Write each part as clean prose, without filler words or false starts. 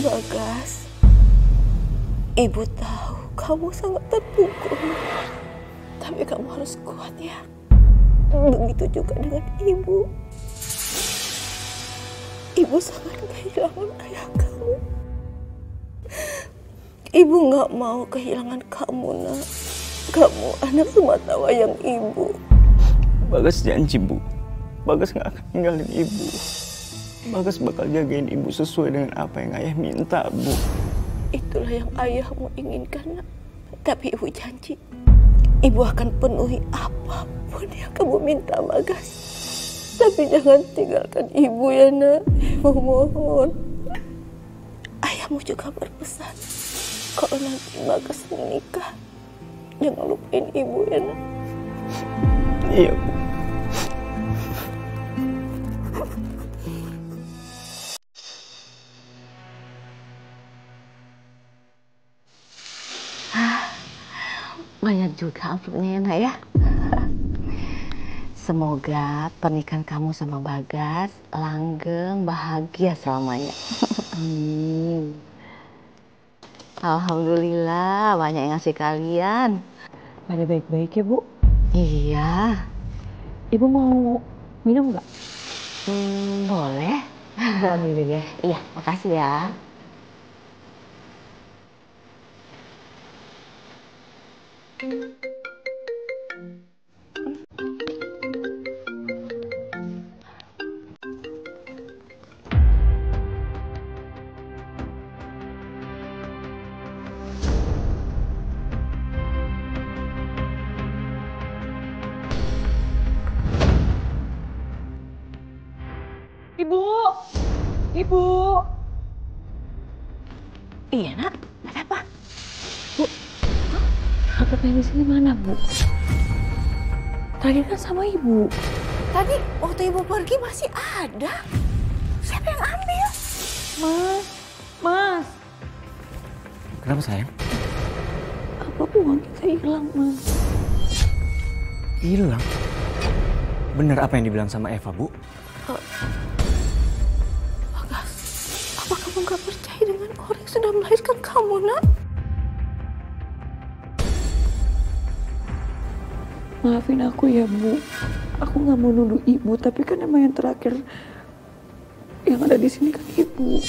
Bagas, Ibu tahu kamu sangat terpukul. Tapi kamu harus kuat ya. Begitu juga dengan Ibu. Ibu sangat kehilangan ayah kamu. Ibu gak mau kehilangan kamu, nak. Kamu anak semata wayang Ibu. Bagas janji, Bu. Bagas gak akan ninggalin Ibu. Bagas bakal jagain Ibu sesuai dengan apa yang ayah minta, Bu. Itulah yang ayahmu inginkan, nak. Tapi Ibu janji, Ibu akan penuhi apapun yang kamu minta, Bagas. Tapi jangan tinggalkan Ibu ya, nak. Ibu mohon. Ayahmu juga berpesan, kalau nanti Bagas menikah, jangan lupain Ibu ya, nak. Iya, Bu. Banyak juga amplopnya ya, nak ya. Semoga pernikahan kamu sama Bagas langgeng, bahagia selamanya. Amin. Alhamdulillah banyak yang ngasih kalian. Pada baik-baik ya, Bu? Iya. Ibu mau minum nggak? Boleh. Ambil ya. Iya, makasih ya. Ibu! Ibu! Iya, nak. Ada apa? Bu, amplop yang di sini mana, Bu? Terakhir kan sama Ibu. Tadi waktu Ibu pergi masih ada. Siapa yang ambil? Mas, Mas, Kenapa, sayang? amplop uang kita hilang, Mas. Hilang? Bener apa yang dibilang sama Eva, Bu? Bagas, apa kamu gak percaya dengan orang yang sudah melahirkan kamu, nak? Maafin aku ya, Bu. Aku nggak mau nuduh Ibu, tapi kan emang yang terakhir yang ada di sini kan Ibu.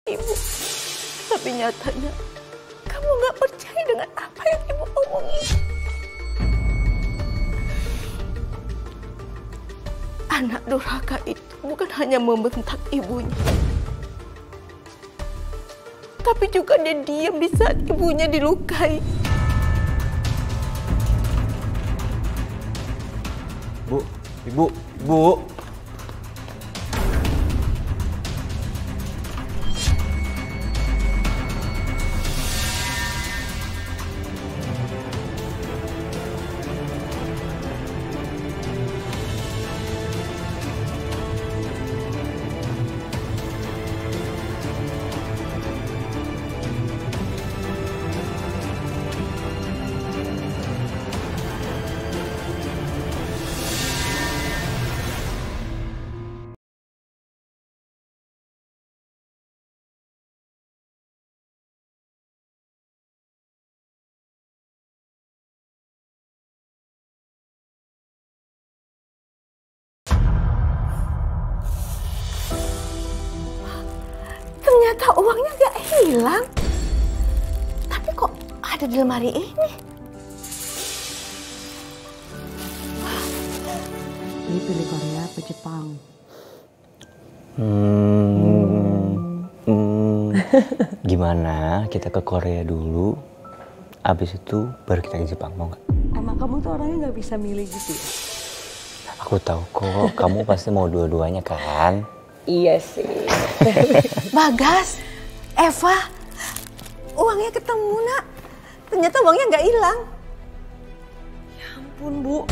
Ibu, tapi nyatanya kamu gak percaya dengan apa yang Ibu omongin. Anak durhaka itu bukan hanya membentak ibunya, tapi juga dia diam di saat ibunya dilukai. Bu, Ibu, Bu. Ternyata uangnya nggak hilang. Tapi kok ada di lemari ini? Ini pilih Korea apa Jepang? Gimana kita ke Korea dulu, abis itu baru kita ke Jepang, mau nggak? Emang kamu tuh orangnya nggak bisa milih gitu ya? Aku tahu kok, kamu pasti mau dua-duanya kan? Iya sih. Bagas, Eva, uangnya ketemu nak. Ternyata uangnya nggak hilang. Ya ampun Bu,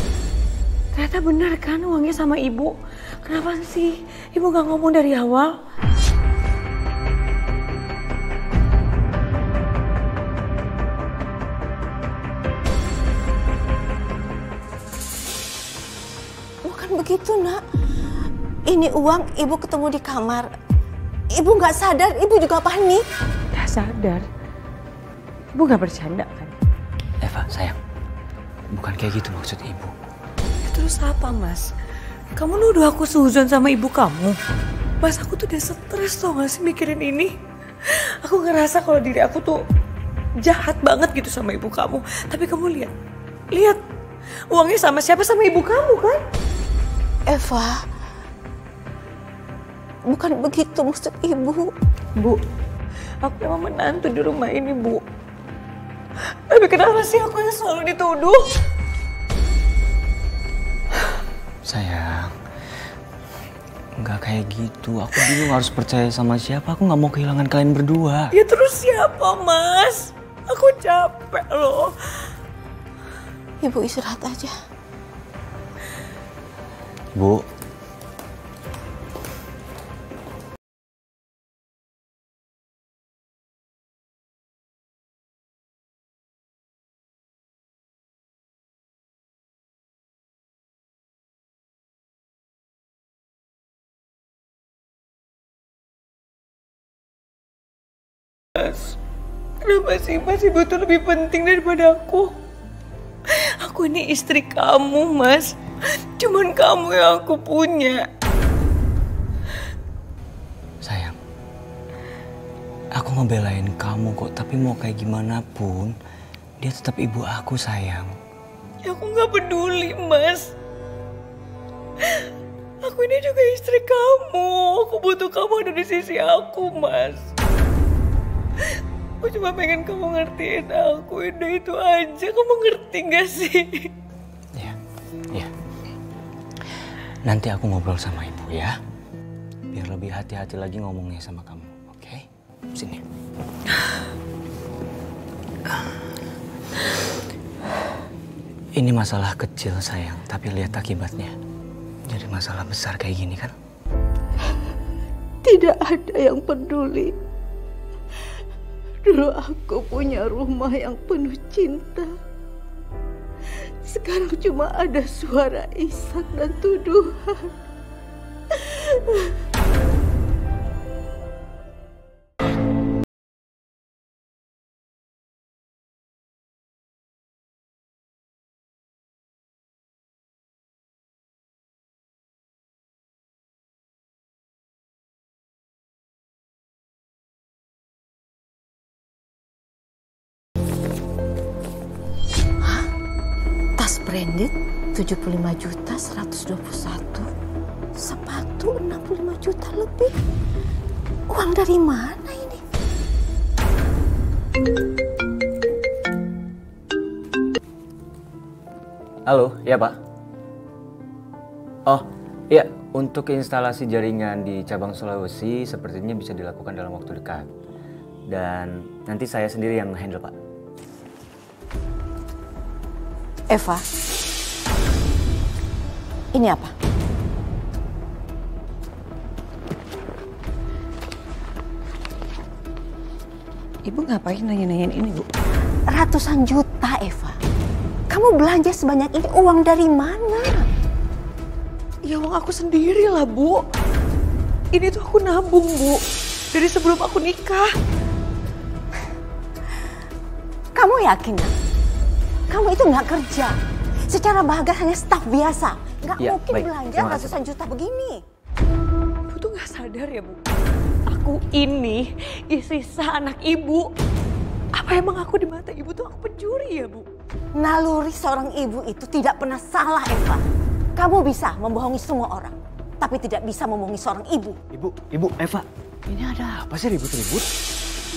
ternyata benar kan uangnya sama Ibu. Kenapa sih Ibu nggak ngomong dari awal? Bukan begitu nak. Ini uang ibu ketemu di kamar. Ibu nggak sadar, ibu juga panik. Gak sadar. Ibu nggak bercanda kan? Eva, sayang, bukan kayak gitu maksud ibu. Ya, terus apa Mas? Kamu nuduh aku suzon sama ibu kamu? Mas, aku tuh udah stres tau gak sih mikirin ini? Aku ngerasa kalau diri aku tuh jahat banget gitu sama ibu kamu. Tapi kamu lihat, uangnya sama siapa? Sama ibu kamu kan? Eva, bukan begitu maksud ibu. Bu, aku emang menantu di rumah ini, Bu. Tapi kenapa sih aku yang selalu dituduh? Sayang, nggak kayak gitu. Aku bingung harus percaya sama siapa. Aku nggak mau kehilangan kalian berdua. Ya terus siapa, Mas? Aku capek loh. Ibu istirahat aja. Bu. Mas, kenapa sih Mas Ibu tuh lebih penting daripada aku? Aku ini istri kamu, Mas. Cuman kamu yang aku punya. Sayang, aku ngebelain kamu kok, tapi mau kayak gimana pun, dia tetap ibu aku, sayang. Ya aku nggak peduli, Mas. Aku ini juga istri kamu. Aku butuh kamu ada di sisi aku, Mas. Aku cuma pengen kamu ngertiin aku, udah itu aja. Kamu ngerti gak sih? Iya. Nanti aku ngobrol sama ibu ya. Biar lebih hati-hati lagi ngomongnya sama kamu, oke? Sini. Ini masalah kecil sayang, tapi lihat akibatnya. Jadi masalah besar kayak gini kan? Tidak ada yang peduli. Dulu aku punya rumah yang penuh cinta. Sekarang cuma ada suara isak dan tuduhan. Branded 75.121, sepatu 65 juta lebih. Uang dari mana ini? Halo, iya Pak. Oh, iya, untuk instalasi jaringan di cabang Sulawesi sepertinya bisa dilakukan dalam waktu dekat. Dan nanti saya sendiri yang handle, Pak. Eva, ini apa? Ibu ngapain nanya-nanyain ini, Bu? Ratusan juta, Eva. Kamu belanja sebanyak ini uang dari mana? Ya uang aku sendiri lah, Bu. Ini tuh aku nabung, Bu. Dari sebelum aku nikah. Kamu yakin gak? Kamu itu nggak kerja. Secara Bagas hanya staf biasa. Nggak Ya, mungkin baik. belanja Terima kasih, ratusan juta begini. Bu tuh nggak sadar ya, Bu. Aku ini istri sah anak ibu. Apa emang aku di mata ibu tuh aku pencuri ya, Bu? Naluri seorang ibu itu tidak pernah salah, Eva. Kamu bisa membohongi semua orang, tapi tidak bisa membohongi seorang ibu. Ibu, Eva. Ini ada apa sih ribut-ribut?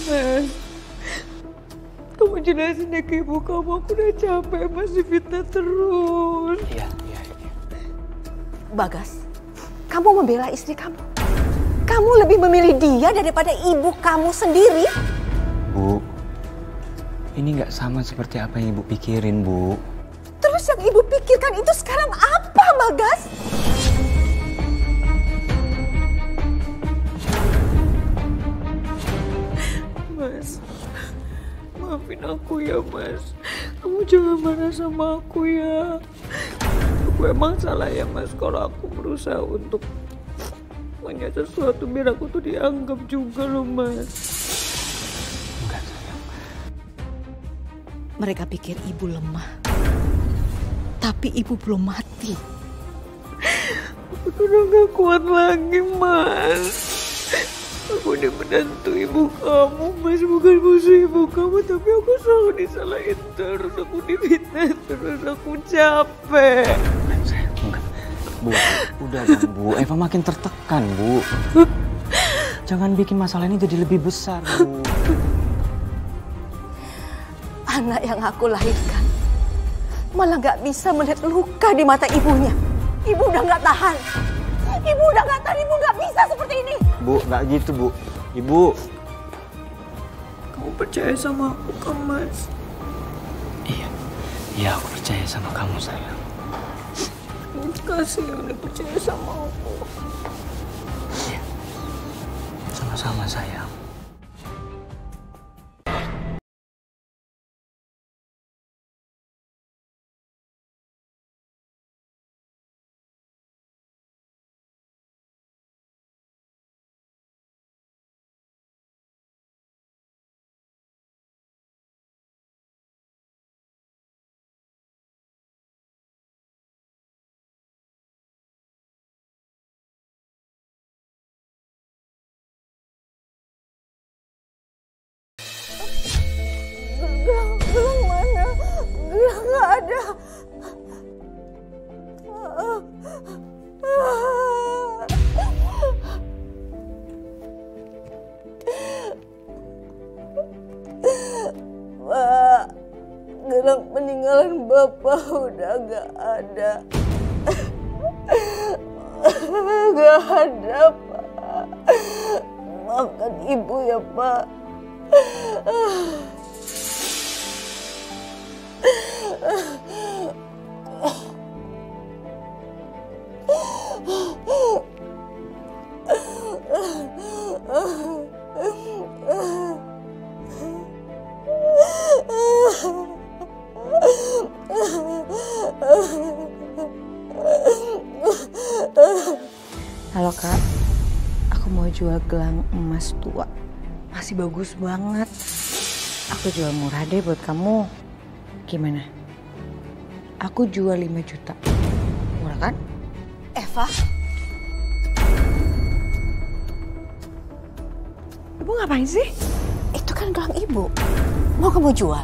Mas, kamu jelasin deh ke ibu kamu. Aku udah capek, Mas, difitnah terus. Iya. Bagas, kamu membela istri kamu. Kamu lebih memilih dia daripada ibu kamu sendiri. Bu, ini nggak sama seperti apa yang ibu pikirin, Bu. Terus yang ibu pikirkan itu sekarang apa, Bagas? Mas, maafin aku ya, Mas. Kamu jangan marah sama aku ya. Aku emang salah ya, Mas, kalau aku berusaha untuk punya sesuatu biar aku tuh dianggap juga loh, Mas. Enggak, sayang. Mereka pikir ibu lemah. Tapi ibu belum mati. Aku tuh udah gak kuat lagi, Mas. Aku udah menantu ibu kamu, Mas. Bukan musuh ibu kamu, tapi aku selalu disalahin terus. Aku difitnah terus, aku capek. Sayang, enggak. Bu, udah dong, Bu. Eva makin tertekan, Bu. Jangan bikin masalah ini jadi lebih besar, Bu. Anak yang aku lahirkan malah gak bisa melihat luka di mata ibunya. Ibu udah gak tahan. Ibu udah gak tahan, ibu gak bisa seperti ini. Bu, nggak gitu, Bu. Ibu. Kamu percaya sama aku kan, Mas? Iya, aku percaya sama kamu, sayang. Terima kasih udah percaya sama aku. Iya. Sama-sama, sayang. Gelang mana? Gelang gak ada. Pak, gelang peninggalan Bapak udah gak ada. Gak ada, Pak. Maafkan Ibu ya, Pak. Halo Kak, aku mau jual gelang emas tua. Masih bagus banget. Aku jual murah deh buat kamu. Gimana? Aku jual 5 juta. Murah kan? Eva, Ibu ngapain sih? itu kan gelang Ibu. Mau kamu jual?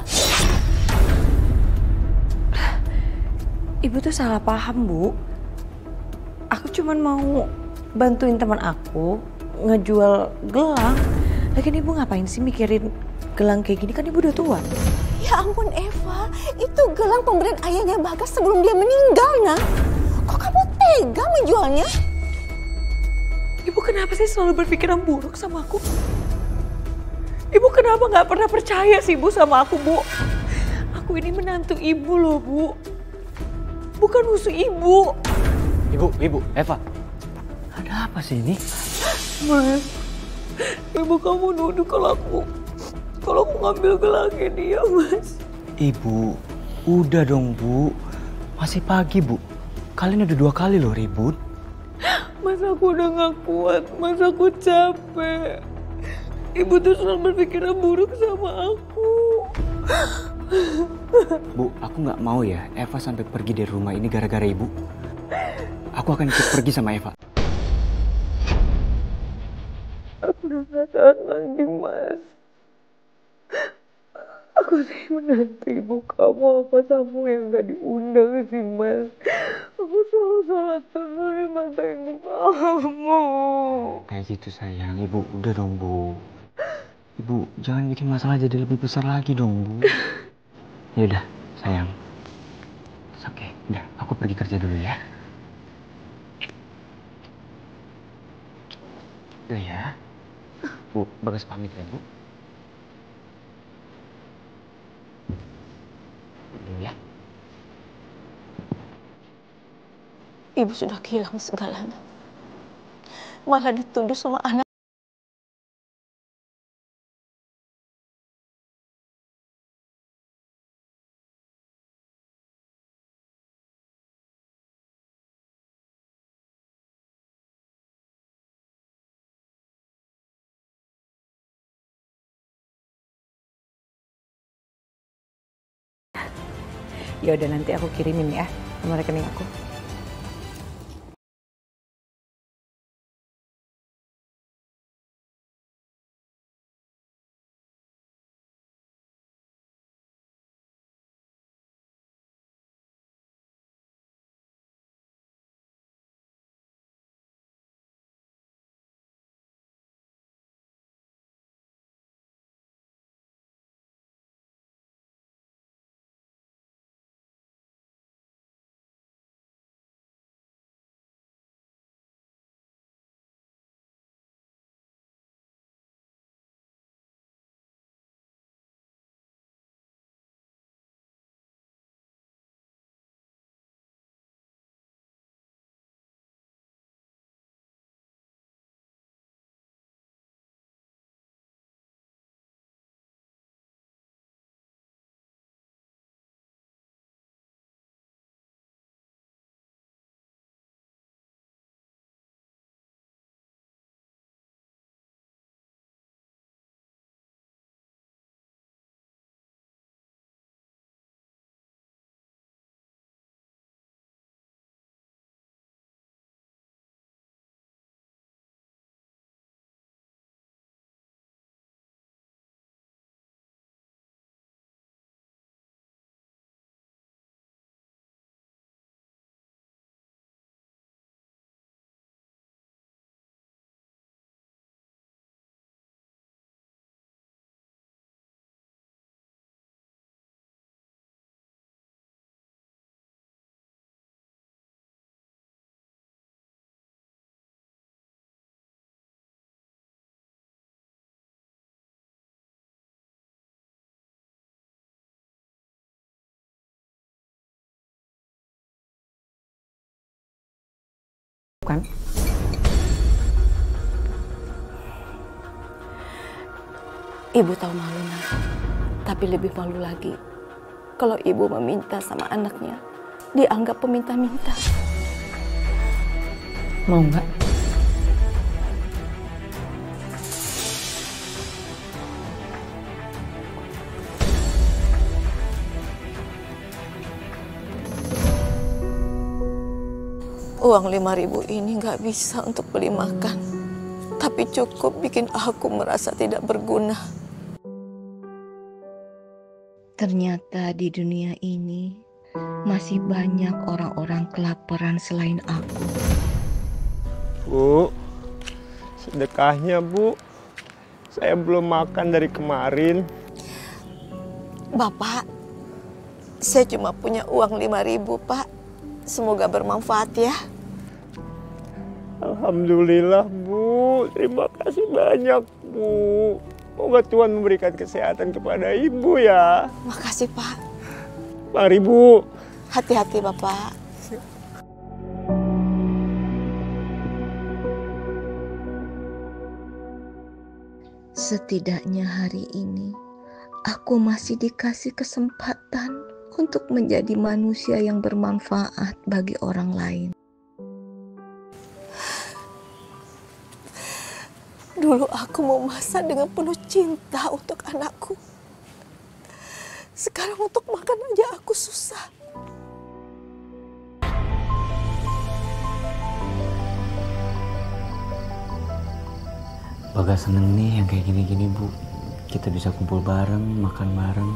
Ibu tuh salah paham, Bu. Aku cuman mau bantuin teman aku ngejual gelang. Lagian Ibu ngapain sih mikirin gelang kayak gini, kan Ibu udah tua. Ya ampun Eva, itu gelang pemberian ayahnya Bagas sebelum dia meninggal, Nak. Kok kamu tega menjualnya? Ibu kenapa sih selalu berpikiran buruk sama aku? Ibu kenapa gak pernah percaya sih Bu sama aku, Bu? Aku ini menantu Ibu loh, Bu. Bukan musuh Ibu. Ibu, Eva. Ada apa sih ini? Mas, Ibu kamu nuduh kalau aku ngambil gelangnya dia, Mas. Ibu, udah dong, Bu. Masih pagi, Bu. Kalian udah 2 kali loh ribut. Mas, aku udah gak kuat. Mas, aku capek. Ibu tuh selalu berpikiran buruk sama aku. Bu, aku nggak mau ya Eva sampai pergi dari rumah ini gara-gara Ibu. Aku akan ikut pergi sama Eva. Aku udah gak tahan lagi, Mas. Aku sih menantu ibu kamu, apa kamu yang gak diundang sih, Mas? Aku selalu salah terus di mata ibu kamu. Kayak gitu sayang, ibu udah dong bu. Ibu jangan bikin masalah jadi lebih besar lagi dong bu. Ya udah sayang. Oke, udah aku pergi kerja dulu ya. Udah ya. Bu, Bagas pamit ya bu. Dulu ya. Ibu sudah kehilangan segalanya. Malah dituduh sama anak. Ya udah, nanti aku kirimin ya nomor rekening aku. Kan? Ibu tahu malu, Nak. Tapi lebih malu lagi kalau ibu meminta sama anaknya dianggap peminta-minta. Mau nggak? Uang 5.000 ini nggak bisa untuk beli makan, tapi cukup bikin aku merasa tidak berguna. Ternyata di dunia ini masih banyak orang-orang kelaparan selain aku. Bu, sedekahnya bu, saya belum makan dari kemarin. Bapak, saya cuma punya uang 5.000, Pak. Semoga bermanfaat ya. Alhamdulillah bu, terima kasih banyak bu. Semoga Tuhan memberikan kesehatan kepada ibu ya. Makasih, Pak. Mari bu. Hati-hati, Bapak. Setidaknya hari ini aku masih dikasih kesempatan untuk menjadi manusia yang bermanfaat bagi orang lain. Dulu aku mau masak dengan penuh cinta untuk anakku. Sekarang untuk makan aja aku susah. Bagas seneng nih yang kayak gini-gini, Bu. Kita bisa kumpul bareng, makan bareng.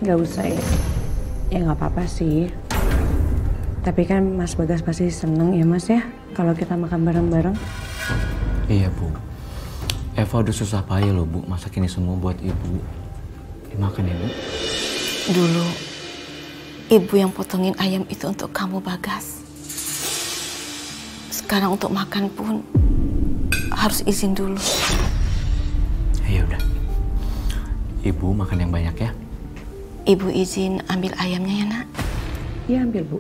Gak usah ya. Ya gak apa-apa sih. Tapi kan Mas Bagas pasti seneng ya Mas ya kalau kita makan bareng-bareng. Iya, Bu. Eva udah susah payah loh, Bu, masak ini semua buat Ibu. Dimakan ya, Bu. Dulu, ibu yang potongin ayam itu untuk kamu, Bagas. Sekarang untuk makan pun harus izin dulu. Ya udah. Ibu makan yang banyak ya. Ibu izin ambil ayamnya ya, Nak? Iya, ambil, Bu.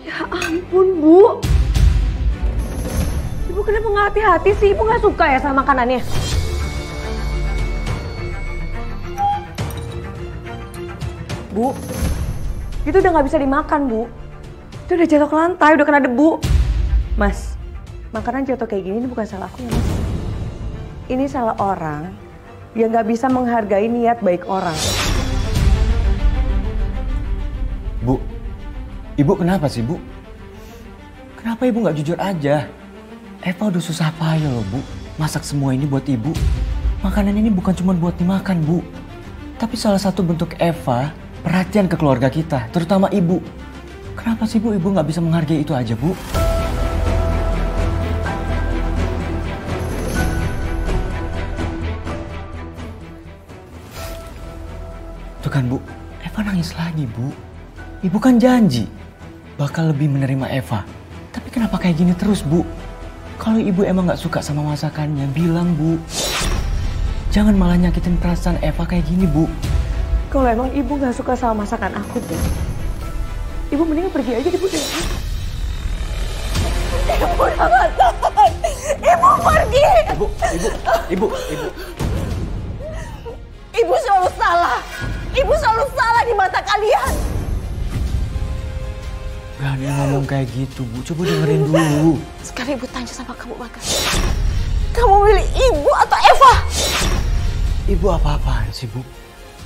Ya ampun, Bu. Ibu kenapa nggak hati-hati sih? Ibu nggak suka ya sama makanannya? Bu, itu udah nggak bisa dimakan, Bu. Itu udah jatuh ke lantai, udah kena debu. Mas, makanan jatuh kayak gini ini bukan salah aku ya, Mas. Ini salah orang yang nggak bisa menghargai niat baik orang. Bu, Ibu kenapa sih, Bu? Kenapa Ibu nggak jujur aja? Eva udah susah payah loh, Bu. Masak semua ini buat Ibu. Makanan ini bukan cuma buat dimakan, Bu. Tapi salah satu bentuk Eva perhatian ke keluarga kita, terutama Ibu. Kenapa sih, Bu, Ibu nggak bisa menghargai itu aja, Bu? Tuh kan, Bu, Eva nangis lagi, Bu. Ibu kan janji bakal lebih menerima Eva. Tapi kenapa kayak gini terus, Bu? Kalau Ibu emang nggak suka sama masakannya, bilang, Bu. Jangan malah nyakitin perasaan Eva kayak gini, Bu. Kalau emang Ibu nggak suka sama masakan aku, Bu, Ibu mending pergi aja deh, Bu. Ibu jangan tahan. Ibu pergi. Ibu. Ibu selalu salah. Ibu selalu salah di mata kalian. Gak ada yang ngomong kayak gitu, Bu. Coba dengerin dulu. Sekarang Ibu tanya sama kamu, Bagas. Kamu milih Ibu atau Eva? Ibu apa-apaan sih, Bu?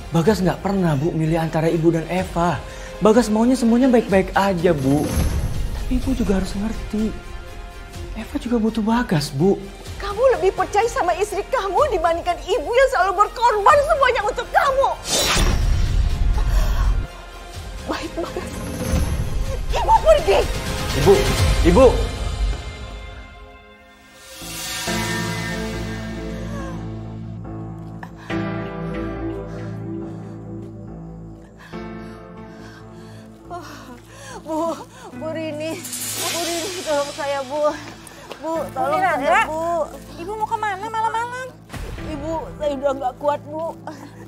Bagas nggak pernah, Bu, milih antara Ibu dan Eva. Bagas maunya semuanya baik-baik aja, Bu. Tapi Ibu juga harus ngerti. Eva juga butuh Bagas, Bu. Kamu lebih percaya sama istri kamu dibandingkan ibu yang selalu berkorban semuanya untuk kamu. Baik, Bagas. Ibu pergi. Ibu. Bu Rini, tolong saya, Bu. Bu, tolong saya, Bu. Ibu mau kemana malam-malam? Ibu, saya udah nggak kuat, Bu.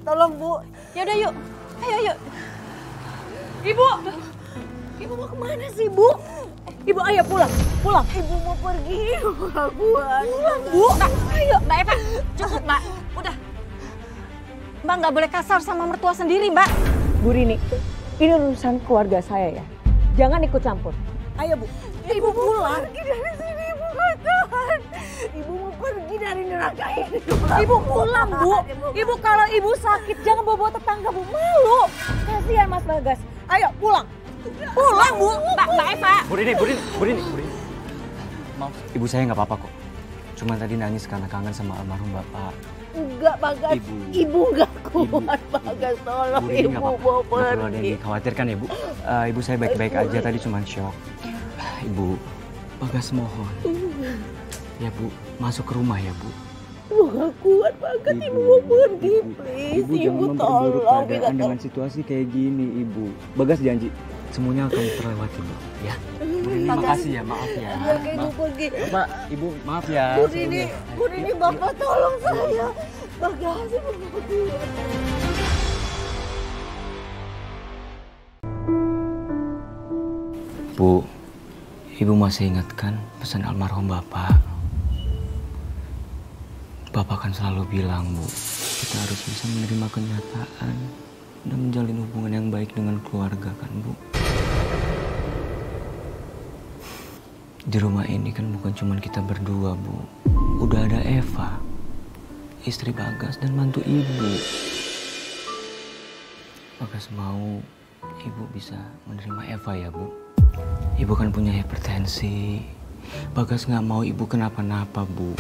Tolong, Bu. Yaudah yuk, ayo yuk. Ibu mau kemana sih, Bu? Ibu ayo pulang. Ibu mau pergi, Ibu nggak kuat. Bu, ayo Mbak Eva, cukup Mbak, udah. Mbak nggak boleh kasar sama mertua sendiri, Mbak. Bu Rini, ini urusan keluarga saya ya. Jangan ikut campur. Ayo, Bu. Ibu pulang. Pergi dari sini, Ibu nggak tahan. Ibu mau pergi dari neraka ini. Ibu pulang, Bu. Ibu kalau ibu sakit jangan bawa tetangga, Bu. Malu. Kasihan Mas Bagas. Ayo pulang. Pulang, Bu. Mbak Eva. Bu Rini. Maaf, Ibu saya nggak apa-apa kok. Cuma tadi nangis karena kangen sama almarhum Bapak. Enggak, Bagas. Ibu nggak kuat, Bagas. Tolong, Bu Rini Ibu nggak apa-apa. mau Nggak perlu ada yang pergi. dikhawatirkan ya, Bu. Ibu saya baik-baik aja, tadi cuma shock. Ibu, Bagas mohon. Ya, Bu, masuk ke rumah ya, Bu. Ibu gak kuat banget, ibu mau pergi, please. Ibu jangan memperburuk tolong, keadaan dengan situasi kayak gini, Ibu. Bagas janji semuanya akan terlewati, Bu. Ya. Terima kasih ya, maaf ya. Jangan ibu pergi. Pak, Ibu maaf ya. Bu Rini, Bapak tolong saya. Bagas, ibu gak kuat. Bu, Ibu masih ingatkan pesan almarhum Bapak? Bapak kan selalu bilang, Bu, kita harus bisa menerima kenyataan dan menjalin hubungan yang baik dengan keluarga, kan, Bu? Di rumah ini kan bukan cuma kita berdua, Bu. Udah ada Eva, istri Bagas dan mantu Ibu. Bagas mau Ibu bisa menerima Eva ya, Bu. Ibu kan punya hipertensi. Bagas nggak mau Ibu kenapa-napa, Bu.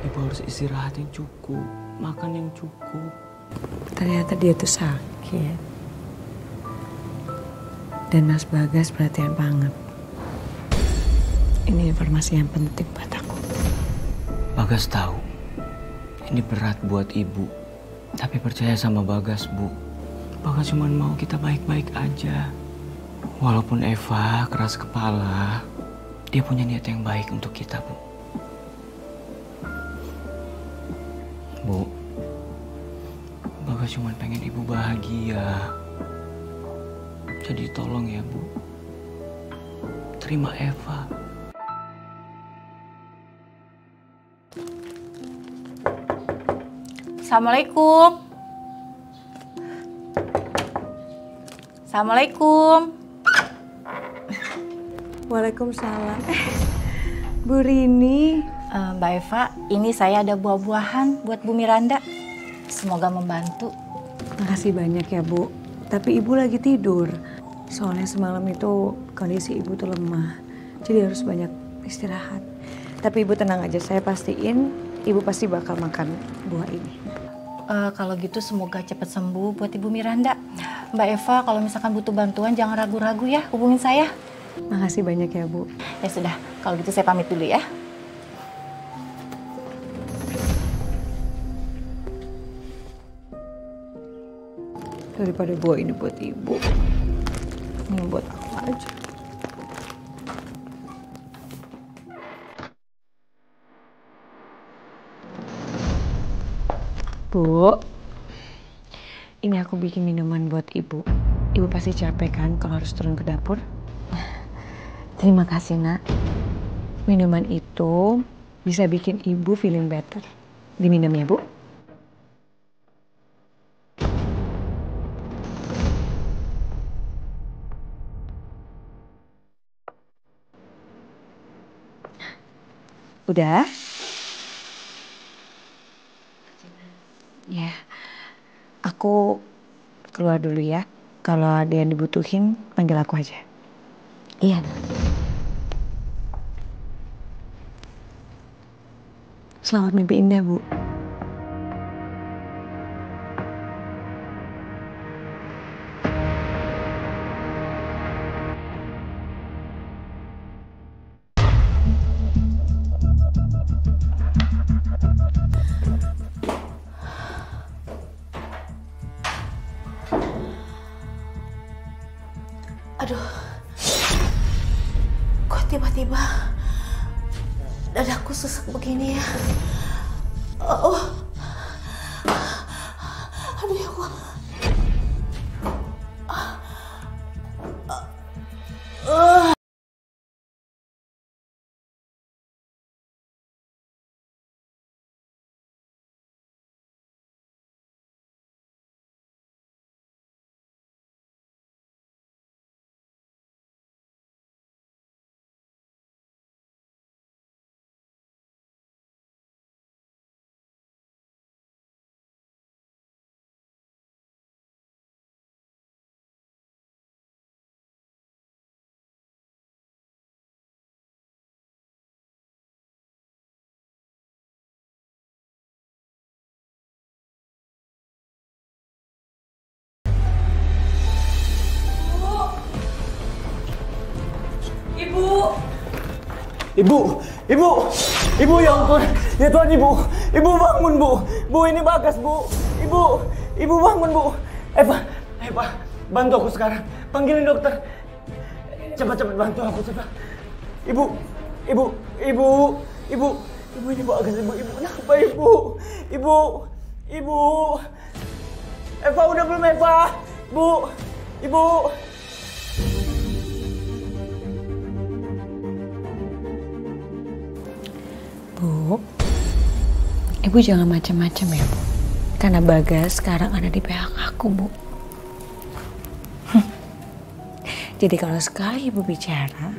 Ibu harus istirahat yang cukup, makan yang cukup. Ternyata dia tuh sakit. Dan Mas Bagas perhatian banget. Ini informasi yang penting buat aku. Bagas tahu, ini berat buat Ibu. Tapi percaya sama Bagas, Bu. Bagas cuma mau kita baik-baik aja. Walaupun Eva keras kepala, dia punya niat yang baik untuk kita, Bu. Bu, Bagas cuma pengen Ibu bahagia. Jadi tolong ya, Bu. Terima Eva. Assalamualaikum. Assalamualaikum. Waalaikumsalam. Bu Rini. Mbak Eva, ini saya ada buah-buahan buat Bu Miranda. Semoga membantu. Makasih banyak ya, Bu. Tapi Ibu lagi tidur. Soalnya semalam itu kondisi Ibu tuh lemah. Jadi harus banyak istirahat. Tapi Ibu tenang aja, saya pastiin Ibu pasti bakal makan buah ini. Kalau gitu semoga cepat sembuh buat Ibu Miranda. Mbak Eva, kalau misalkan butuh bantuan jangan ragu-ragu ya, hubungin saya. Makasih banyak ya, Bu. Ya sudah, kalau gitu saya pamit dulu ya. Daripada buah ini buat Ibu, ini buat aku aja. Bu, ini aku bikin minuman buat Ibu. Ibu pasti capek kan kalau harus turun ke dapur? Terima kasih, Nak. Minuman itu bisa bikin Ibu feeling better. Diminum ya, Bu? Udah? Ya, aku keluar dulu ya. Kalau ada yang dibutuhin, panggil aku aja. Iya, Nak. Selamat mimpi indah, Bu. Aduh, kok tiba-tiba dadaku sesak begini ya? Oh. Ibu ya ampun, ya Tuhan Ibu bangun Bu ini Bagas Bu, Ibu bangun Bu. Eva, bantu aku sekarang, panggilin dokter. Cepat bantu aku cepat. Ibu ini Bagas ibu kenapa Ibu? Eva udah belum Eva? Ibu. Bu, Ibu jangan macam-macam ya, Bu. Karena Bagas sekarang ada di pihak aku, Bu. Jadi kalau sekali Ibu bicara,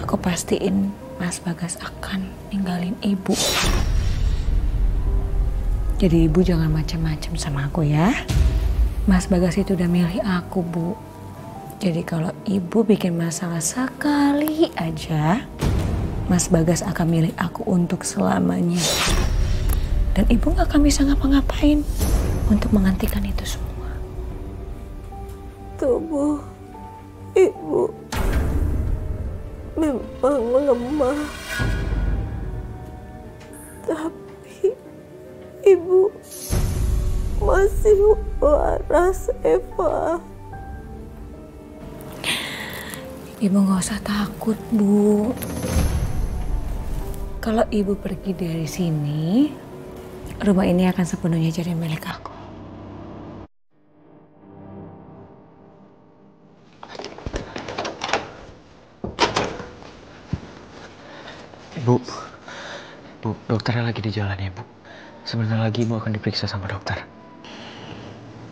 aku pastiin Mas Bagas akan ninggalin Ibu. Jadi Ibu jangan macam-macam sama aku ya. Mas Bagas itu udah milih aku, Bu. Jadi kalau Ibu bikin masalah sekali aja, Mas Bagas akan milih aku untuk selamanya. Dan Ibu gak akan bisa ngapa-ngapain untuk menghentikan itu semua. Tubuh Ibu memang lemah. Tapi Ibu masih waras, Eva. Ibu gak usah takut, Bu. Kalau Ibu pergi dari sini, rumah ini akan sepenuhnya jadi milik aku. Bu, dokternya lagi di jalan ya, Bu. Sebentar lagi Ibu akan diperiksa sama dokter.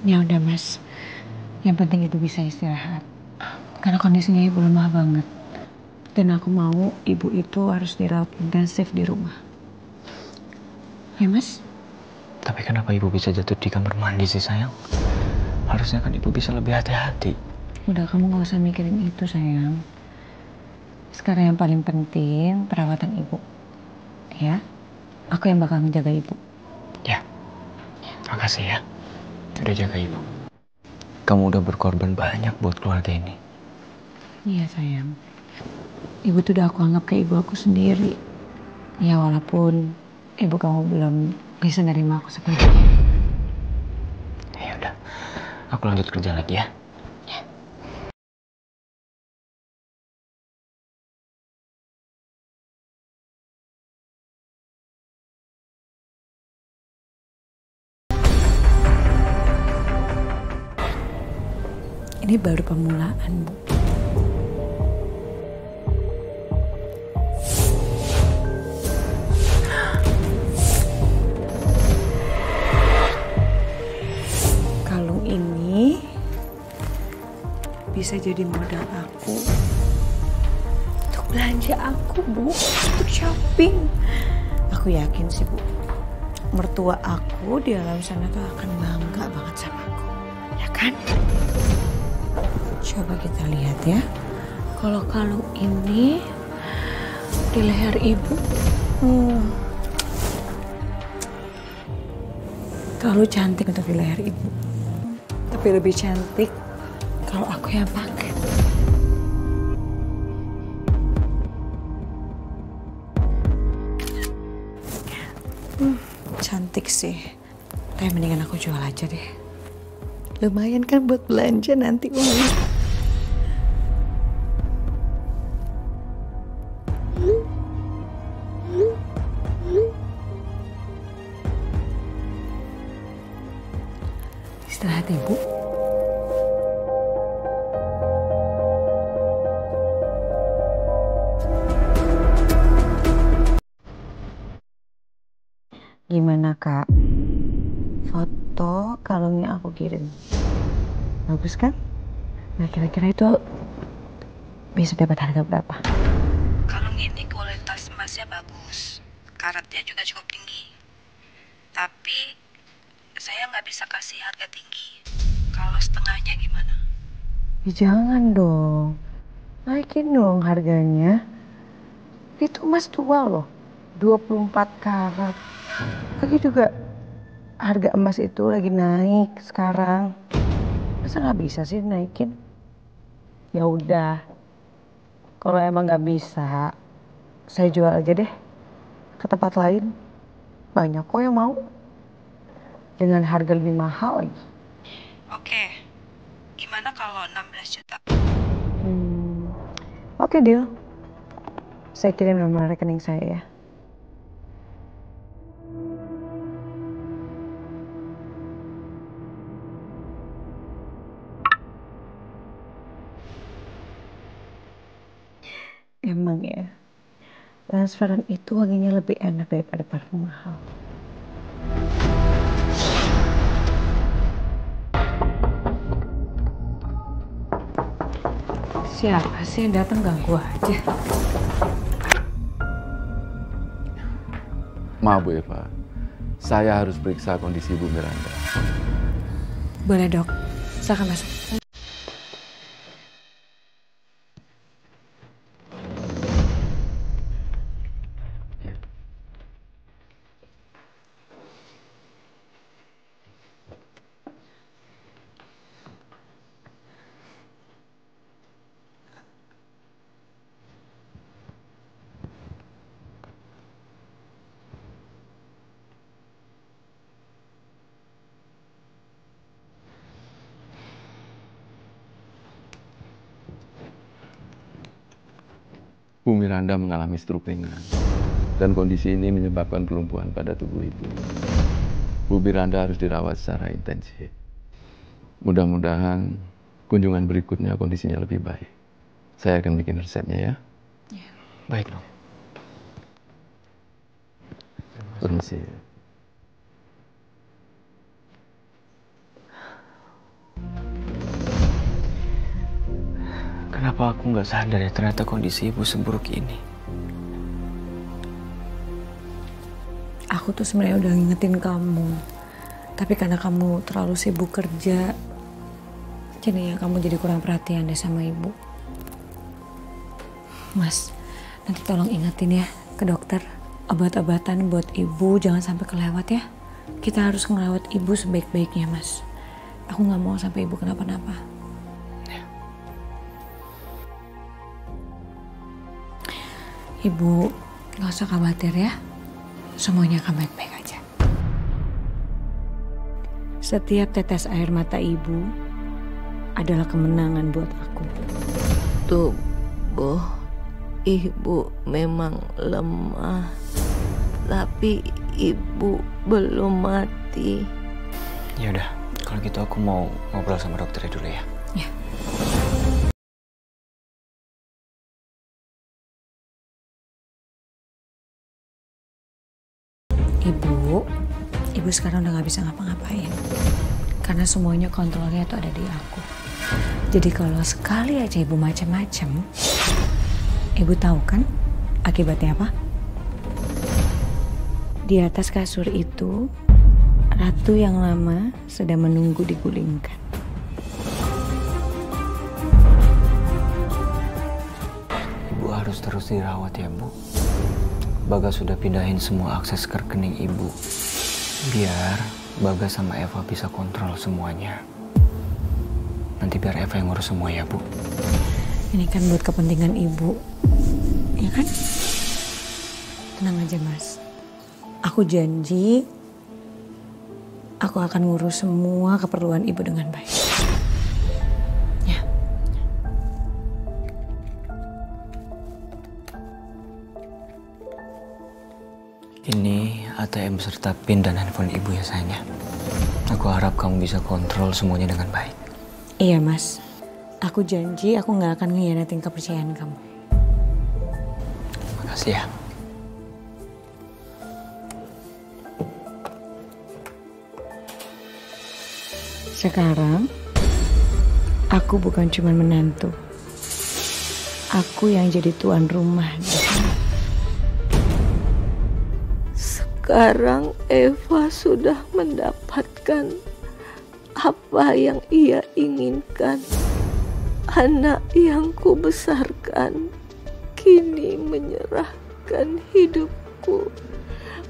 Ya udah, Mas. Yang penting Ibu bisa istirahat. Karena kondisinya Ibu lemah banget. Dan aku mau Ibu itu harus dirawat intensif di rumah. Ya, Mas? Tapi kenapa Ibu bisa jatuh di kamar mandi sih, sayang? Harusnya kan Ibu bisa lebih hati-hati. Udah, kamu gak usah mikirin itu, sayang. Sekarang yang paling penting perawatan Ibu. Ya? Aku yang bakal menjaga Ibu. Ya. Makasih ya. Udah jaga Ibu. Kamu udah berkorban banyak buat keluarga ini. Iya, sayang. Ibu tuh udah aku anggap kayak ibu aku sendiri. Ya walaupun ibu kamu belum bisa nerima aku seperti itu. Ya udah, aku lanjut kerja lagi ya. Ini baru permulaan, Bu. Kalung ini bisa jadi modal aku untuk belanja aku, Bu, untuk shopping. Aku yakin sih, Bu, mertua aku di alam sana tuh akan bangga banget sama aku, ya kan? Coba kita lihat ya. Kalau kalung ini di leher Ibu, terlalu cantik untuk di leher Ibu. Tapi lebih cantik kalau aku yang pakai. Cantik sih. Tapi mendingan aku jual aja deh. Lumayan kan buat belanja nanti uangnya. Istirahat Ibu. Gimana, Kak? Foto kalungnya aku kirim. Bagus kan? Nah, kira-kira itu bisa dapat harga berapa? Kalung ini kualitas emasnya bagus, karatnya juga cukup tinggi. Tapi saya nggak bisa kasih harga tinggi. Kalau setengahnya gimana? Ya, jangan dong. Naikin dong harganya. Itu emas tua loh. 24 karat. Lagi juga harga emas itu lagi naik sekarang. Masa nggak bisa sih naikin? Ya udah. Kalau emang nggak bisa, saya jual aja deh ke tempat lain. Banyak kok yang mau. Dengan harga lebih mahal lagi. Oke, gimana kalau 16 juta? Oke, deal. Saya kirim nomor rekening saya ya. Emang ya, transferan itu wanginya lebih enak daripada parfum mahal. Siapa sih yang datang ganggu aja? Maaf Bu Eva, saya harus periksa kondisi Bu Miranda. Boleh dok, silakan masuk. Bu Miranda mengalami stroke ringan dan kondisi ini menyebabkan kelumpuhan pada tubuh ibu. Bu Miranda harus dirawat secara intensif. Mudah-mudahan kunjungan berikutnya kondisinya lebih baik. Saya akan bikin resepnya ya. Baik dok. Permisi. Kenapa aku nggak sadar ya ternyata kondisi ibu seburuk ini? Aku tuh sebenarnya udah ngingetin kamu. Tapi karena kamu terlalu sibuk kerja, jadi ya kamu jadi kurang perhatian deh sama ibu. Mas, nanti tolong ingetin ya ke dokter. Obat-obatan buat ibu jangan sampai kelewat ya. Kita harus ngerawat ibu sebaik-baiknya, Mas. Aku nggak mau sampai ibu kenapa-napa. Ibu nggak usah khawatir ya. Semuanya akan baik-baik aja. Setiap tetes air mata ibu adalah kemenangan buat aku. Tubuh ibu memang lemah, tapi ibu belum mati. Ya udah, kalau gitu aku mau ngobrol sama dokternya dulu ya. Ya. Ibu sekarang udah gak bisa ngapa-ngapain. Karena semuanya kontrolnya tuh ada di aku. Jadi kalau sekali aja ibu macam-macam, ibu tahu kan akibatnya apa? Di atas kasur itu, ratu yang lama sedang menunggu digulingkan. Ibu harus terus dirawat ya Bu. Bagas sudah pindahin semua akses ke rekening ibu. Biar Bagas sama Eva bisa kontrol semuanya. Nanti biar Eva yang ngurus semua ya Bu. Ini kan buat kepentingan ibu, ya kan? Tenang aja Mas. Aku janji, aku akan ngurus semua keperluan ibu dengan baik. Ya. Ini ATM serta PIN dan handphone ibu ya sayangnya. Aku harap kamu bisa kontrol semuanya dengan baik. Iya Mas, aku janji aku nggak akan ngianatin kepercayaan kamu. Makasih ya. Sekarang, aku bukan cuma menantu. Aku yang jadi tuan rumah di sini. Sekarang Eva sudah mendapatkan apa yang ia inginkan. Anak yang kubesarkan kini menyerahkan hidupku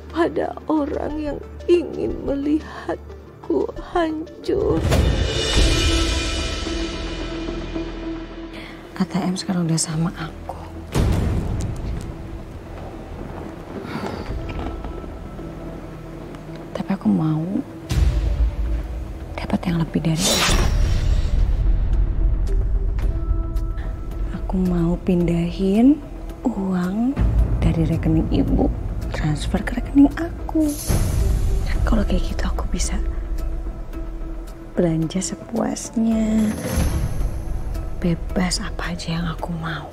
pada orang yang ingin melihatku hancur. ATM sekarang udah sama aku. aku mau dapat yang lebih dari itu. Aku mau pindahin uang dari rekening ibu, transfer ke rekening aku. Dan kalau kayak gitu aku bisa belanja sepuasnya, bebas apa aja yang aku mau.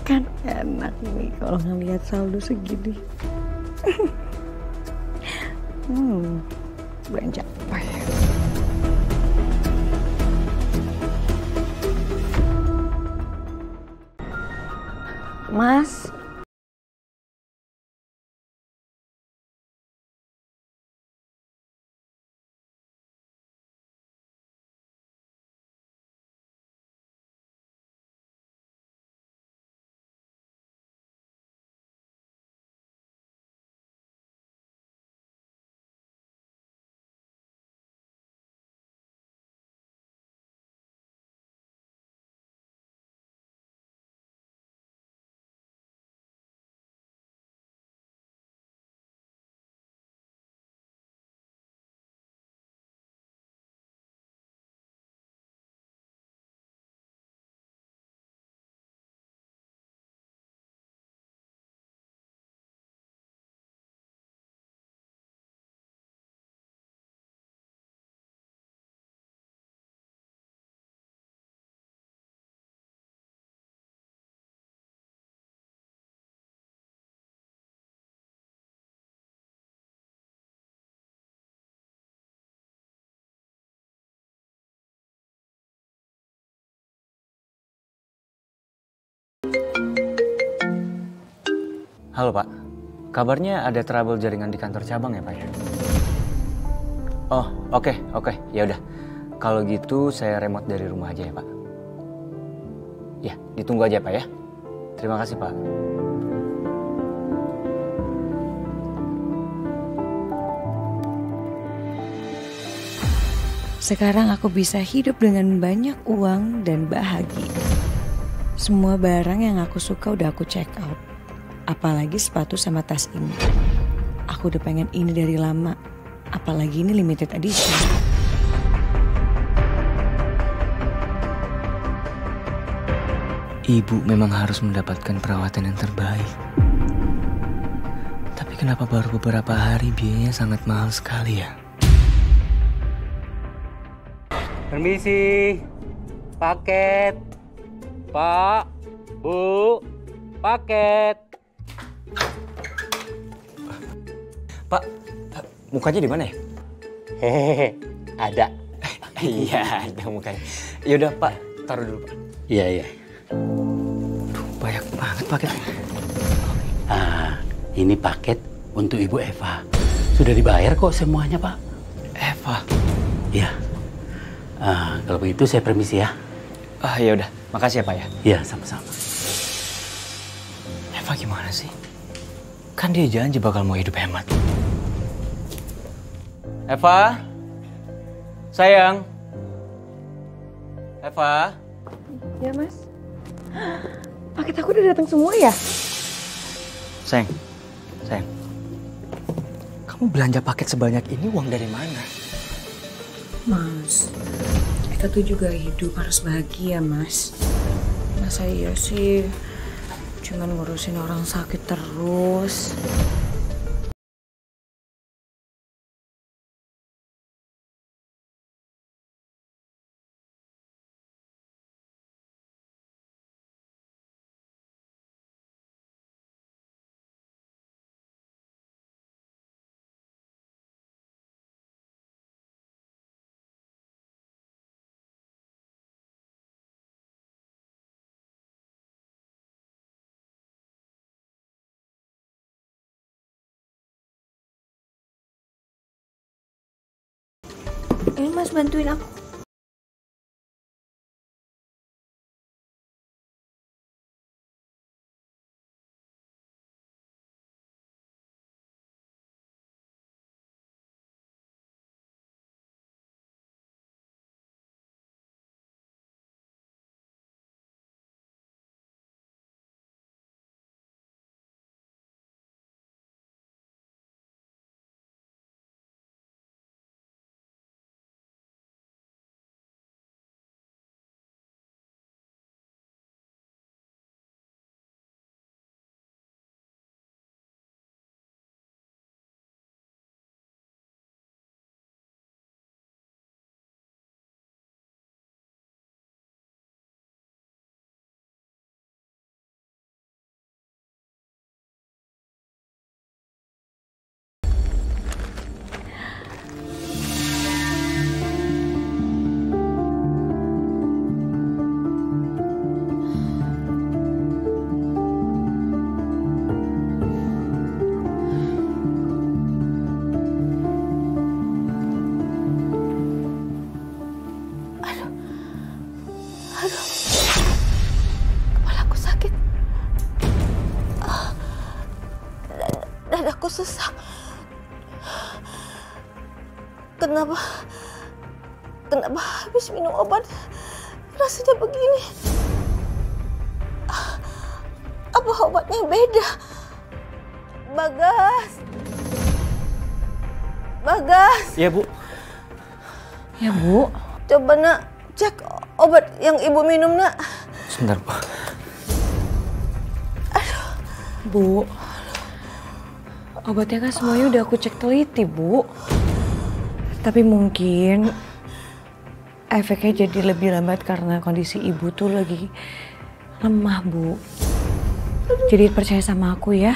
Kan enak nih kalau ngeliat saldo segini. Belanja apa ya? Mas, Halo Pak, kabarnya ada trouble jaringan di kantor cabang ya Pak ya? Oh oke, ya udah. Kalau gitu saya remote dari rumah aja ya Pak. Ya, ditunggu aja Pak ya. Terima kasih Pak. sekarang aku bisa hidup dengan banyak uang dan bahagia. Semua barang yang aku suka udah aku check out. Apalagi sepatu sama tas ini. Aku udah pengen ini dari lama. Apalagi ini limited edition. Ibu memang harus mendapatkan perawatan yang terbaik. Tapi kenapa baru beberapa hari biayanya sangat mahal sekali ya? Permisi, paket. Pak, Bu, paket. Pak, mukanya di mana ya? Hehehe, ada. Iya, ada mukanya. Yaudah Pak, taruh dulu Pak. Iya. Duh, banyak banget paketnya. Ini paket untuk Ibu Eva. Sudah dibayar kok semuanya, Pak. Eva? Iya. Kalau begitu saya permisi ya. Ya udah, makasih ya Pak ya. Iya, sama-sama. Eva gimana sih? Kan dia janji bakal mau hidup hemat. Eva? Sayang? Eva? Ya mas. Paket aku udah datang semua ya? Sayang. Kamu belanja paket sebanyak ini uang dari mana? Mas, kita tuh juga hidup harus bahagia mas. Masa iya sih cuman ngurusin orang sakit terus. Ini mas bantuin aku. sesak. Kenapa habis minum obat rasanya begini? Apa obatnya beda? Bagas. Iya, Bu. Ya, Bu. Coba nak cek obat yang ibu minum nak. Sebentar, Bu. Bu, obatnya kan semuanya udah aku cek teliti, Bu. Tapi mungkin efeknya jadi lebih lambat karena kondisi ibu tuh lagi lemah, Bu. Jadi percaya sama aku ya.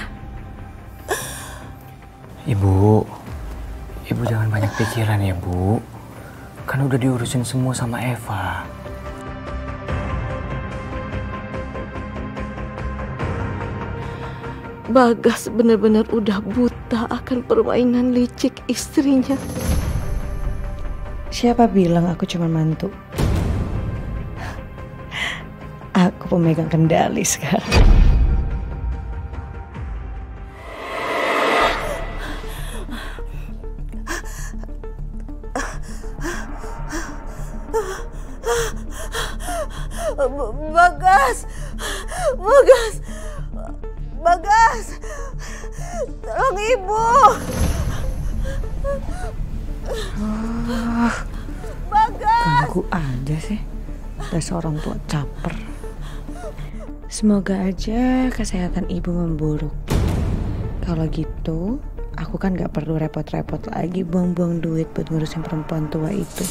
Ibu jangan banyak pikiran ya, Bu. Kan udah diurusin semua sama Eva. Bagas benar-benar udah buta akan permainan licik istrinya. Siapa bilang aku cuma mantu? Aku pemegang kendali sekarang. Bagas, tolong ibu. Bagas. Ganggu aja sih. Dasar orang tua caper. Semoga aja kesehatan ibu memburuk. Kalau gitu, aku kan gak perlu repot-repot lagi buang-buang duit buat ngurusin perempuan tua itu.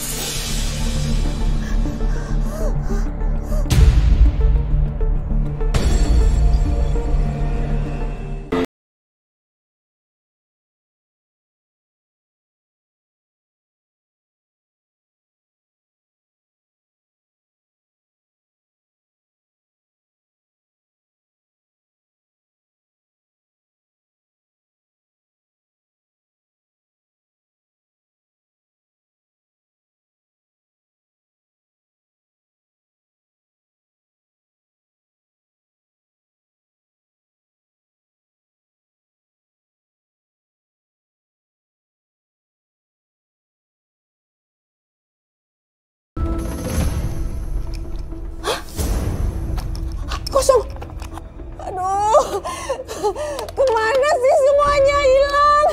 Kosong. Aduh, kemana sih semuanya hilang?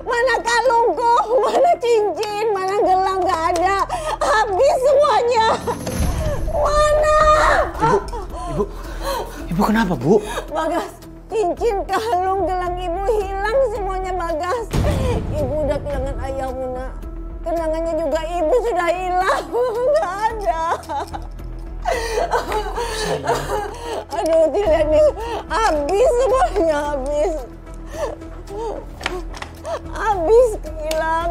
Mana kalungku, mana cincin, mana gelang, gak ada. Habis semuanya. Mana? Ibu kenapa, Bu? Bagas, cincin, kalung, gelang ibu hilang semuanya, Bagas. Ibu udah kehilangan ayahmu, nak. Kenangannya juga ibu sudah hilang. Gak ada. Aduh, tidak nih, habis semuanya, habis hilang.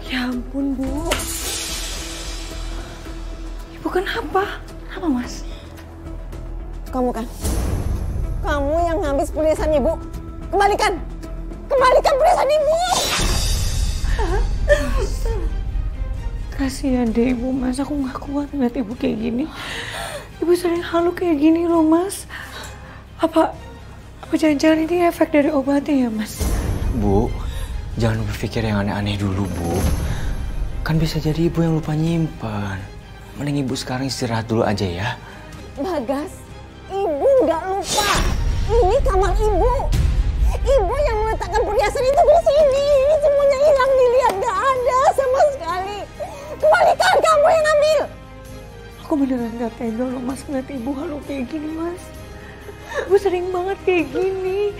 Ya ampun, Bu. Ibu kenapa? Kenapa, Mas? Kamu yang habis perhiasan ibu. Kembalikan perhiasan ibu. Kasihan deh ibu, Mas. Aku gak kuat ngeliat ibu kayak gini. Ibu sering halu kayak gini loh, Mas. Apa jangan-jangan ini efek dari obatnya ya, Mas? Bu, jangan berpikir yang aneh-aneh dulu, Bu. Kan bisa jadi ibu yang lupa nyimpan. Mending ibu sekarang istirahat dulu aja ya. Bagas, ibu nggak lupa. Ini kamar ibu. Ibu yang meletakkan perhiasan itu di sini. Ini semuanya hilang, dilihat nggak ada sama sekali. Kembalikan, kamu yang ambil. Aku beneran gak tega loh, Mas, ngeliat ibu halu kayak gini, Mas. Ibu sering banget kayak gini.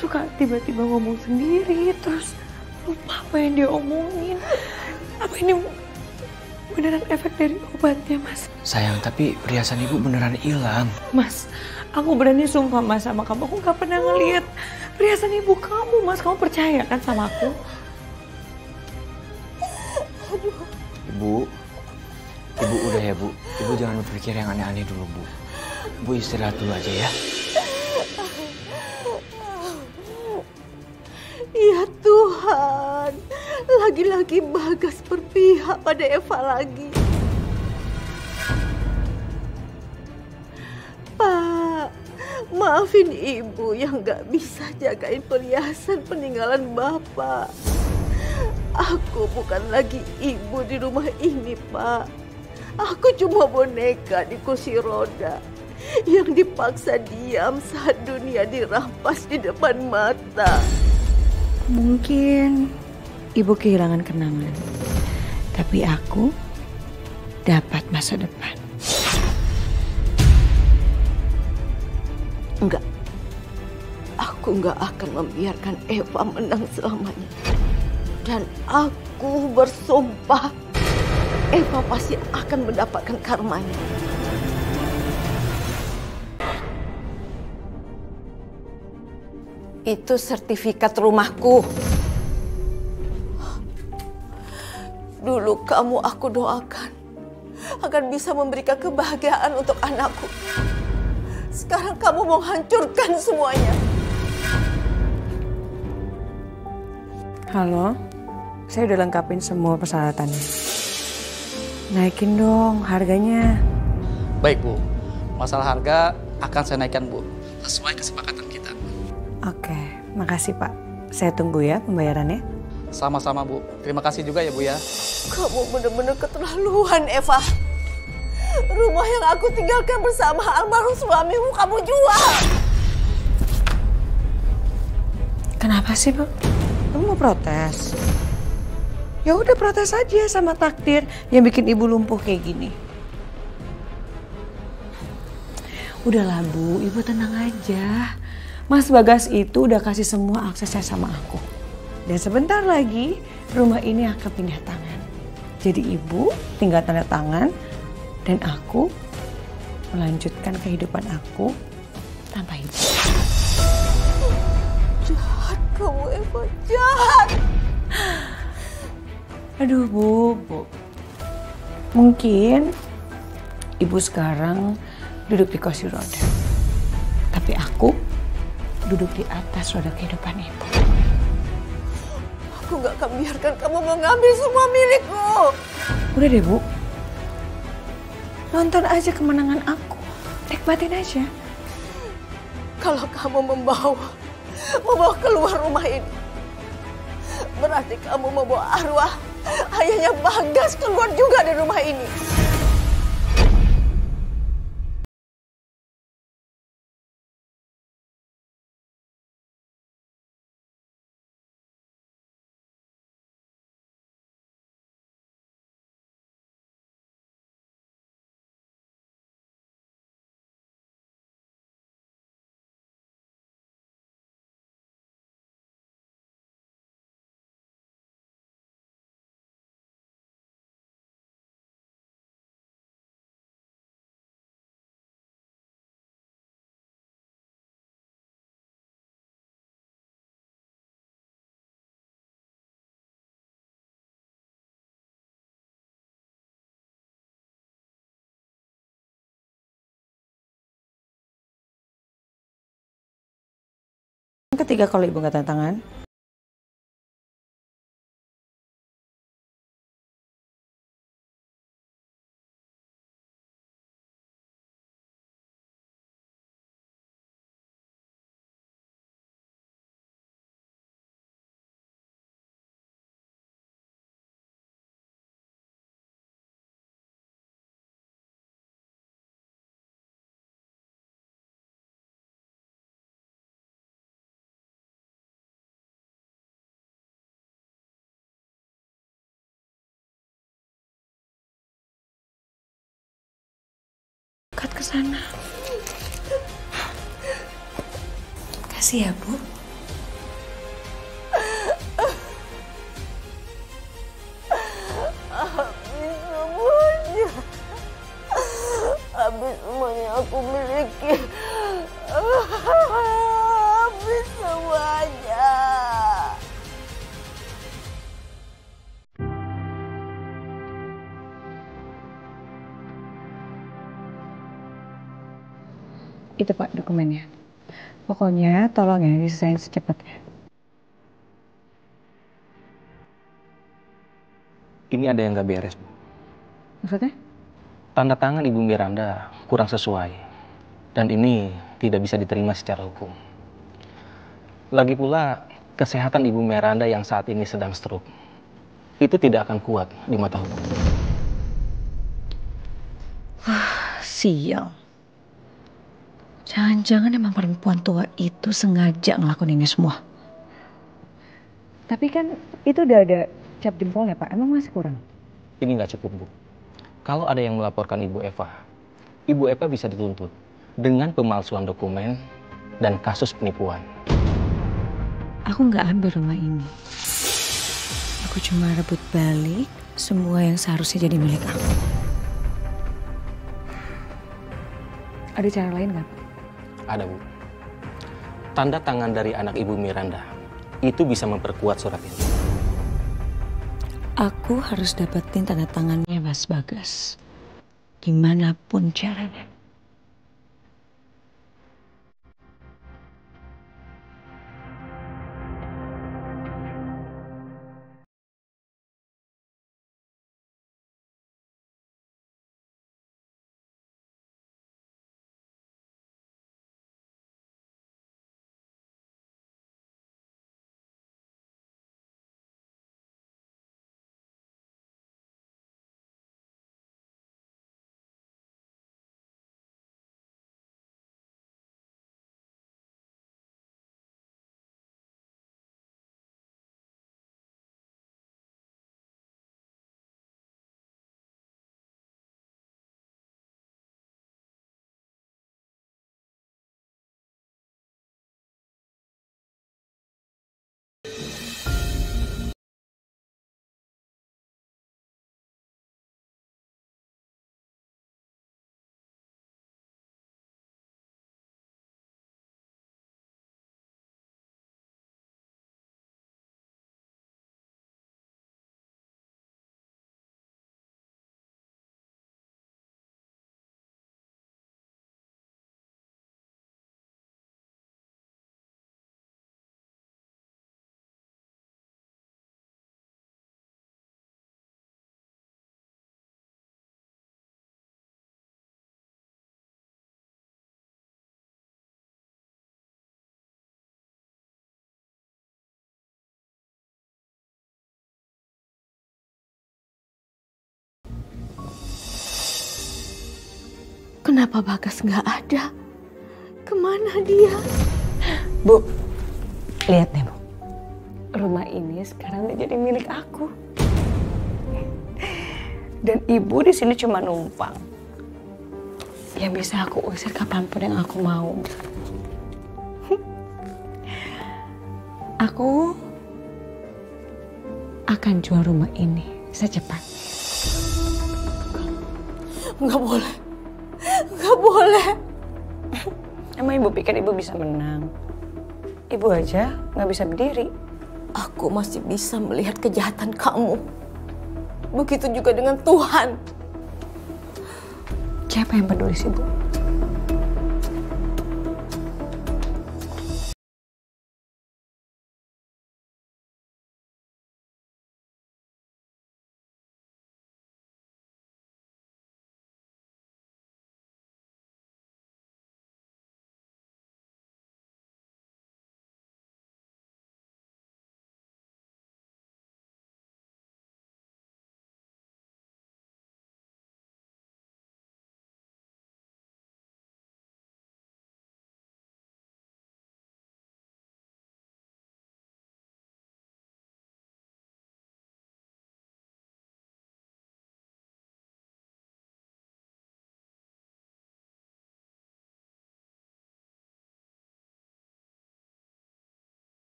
Suka tiba-tiba ngomong sendiri, terus lupa apa yang dia omongin. Apa ini beneran efek dari obatnya, Mas? Sayang, tapi perhiasan ibu beneran hilang. Mas, aku berani sumpah, Mas, sama kamu. Aku gak pernah ngeliat perhiasan ibu kamu, Mas. Kamu percaya kan sama aku? Ibu udah ya, Bu. Ibu jangan berpikir yang aneh-aneh dulu, Bu. Bu istirahat dulu aja ya. Ya Tuhan, lagi-lagi Bagas berpihak pada Eva lagi. Maafin ibu yang gak bisa jagain perhiasan peninggalan bapak. Aku bukan lagi ibu di rumah ini, Pak. Aku cuma boneka di kursi roda yang dipaksa diam saat dunia dirampas di depan mata. Mungkin ibu kehilangan kenangan, tapi aku dapat masa depan. Enggak, aku enggak akan membiarkan Eva menang selamanya. Dan aku bersumpah, Eva pasti akan mendapatkan karmanya. Itu sertifikat rumahku. Dulu kamu aku doakan agar bisa memberikan kebahagiaan untuk anakku. Sekarang kamu mau hancurkan semuanya. Halo, saya udah lengkapin semua persyaratannya. Naikin dong harganya. Baik Bu, masalah harga akan saya naikkan Bu, sesuai kesepakatan kita. Oke, makasih Pak. Saya tunggu ya pembayarannya. Sama-sama Bu, terima kasih juga ya Bu ya. Kamu benar-benar keterlaluan, Eva. Rumah yang aku tinggalkan bersama almarhum suamimu kamu jual. Kenapa sih, Bu? Kamu mau protes? Ya udah protes aja sama takdir yang bikin ibu lumpuh kayak gini. Udahlah Bu, ibu tenang aja. Mas Bagas itu udah kasih semua aksesnya sama aku. Dan sebentar lagi rumah ini akan pindah tangan. Jadi ibu tinggal tanda tangan dan aku melanjutkan kehidupan aku tanpa ibu. Jahat kamu, Eva, jahat. Aduh Bu. Mungkin ibu sekarang duduk di kursi roda. Tapi aku duduk di atas roda kehidupan ibu. Aku gak akan biarkan kamu mengambil semua milikku. Udah deh Bu. Nonton aja kemenangan aku. Nikmatin aja. Kalau kamu membawa keluar rumah ini, berarti kamu membawa arwah ayahnya Bagas keluar juga dari rumah ini. Ketiga kalau ibu nggak tanda tangan. Kat ke sana. Kasih ya, Bu. Habis semuanya aku miliki. Habis semuanya. Itu Pak dokumennya. Pokoknya tolong ya diselesain secepatnya. Ini ada yang nggak beres, Bu. Maksudnya? Tanda tangan Ibu Miranda kurang sesuai. Dan ini tidak bisa diterima secara hukum. Lagi pula, kesehatan Ibu Miranda yang saat ini sedang stroke itu tidak akan kuat di mata hukum. Sial. Jangan-jangan emang perempuan tua itu sengaja ngelakuin ini semua. Tapi kan itu udah ada cap jempol ya Pak, emang masih kurang? Ini nggak cukup, Bu. Kalau ada yang melaporkan Ibu Eva bisa dituntut dengan pemalsuan dokumen dan kasus penipuan. Aku nggak ambil rumah ini. Aku cuma rebut balik semua yang seharusnya jadi milik aku. Ada cara lain nggak? Ada, Bu. Tanda tangan dari anak Ibu Miranda itu bisa memperkuat surat ini. Aku harus dapetin tanda tangannya Mas Bagas. Gimana pun caranya. Kenapa Bagas nggak ada? Kemana dia? Bu, lihat deh Bu. Rumah ini sekarang udah jadi milik aku. Dan ibu di sini cuma numpang. Yang bisa aku usir kapanpun yang aku mau. Aku akan jual rumah ini secepatnya. Nggak boleh. Nggak boleh. Emang ibu pikir ibu bisa menang? Ibu aja nggak bisa berdiri. Aku masih bisa melihat kejahatan kamu. Begitu juga dengan Tuhan. Siapa yang peduli sih, Bu?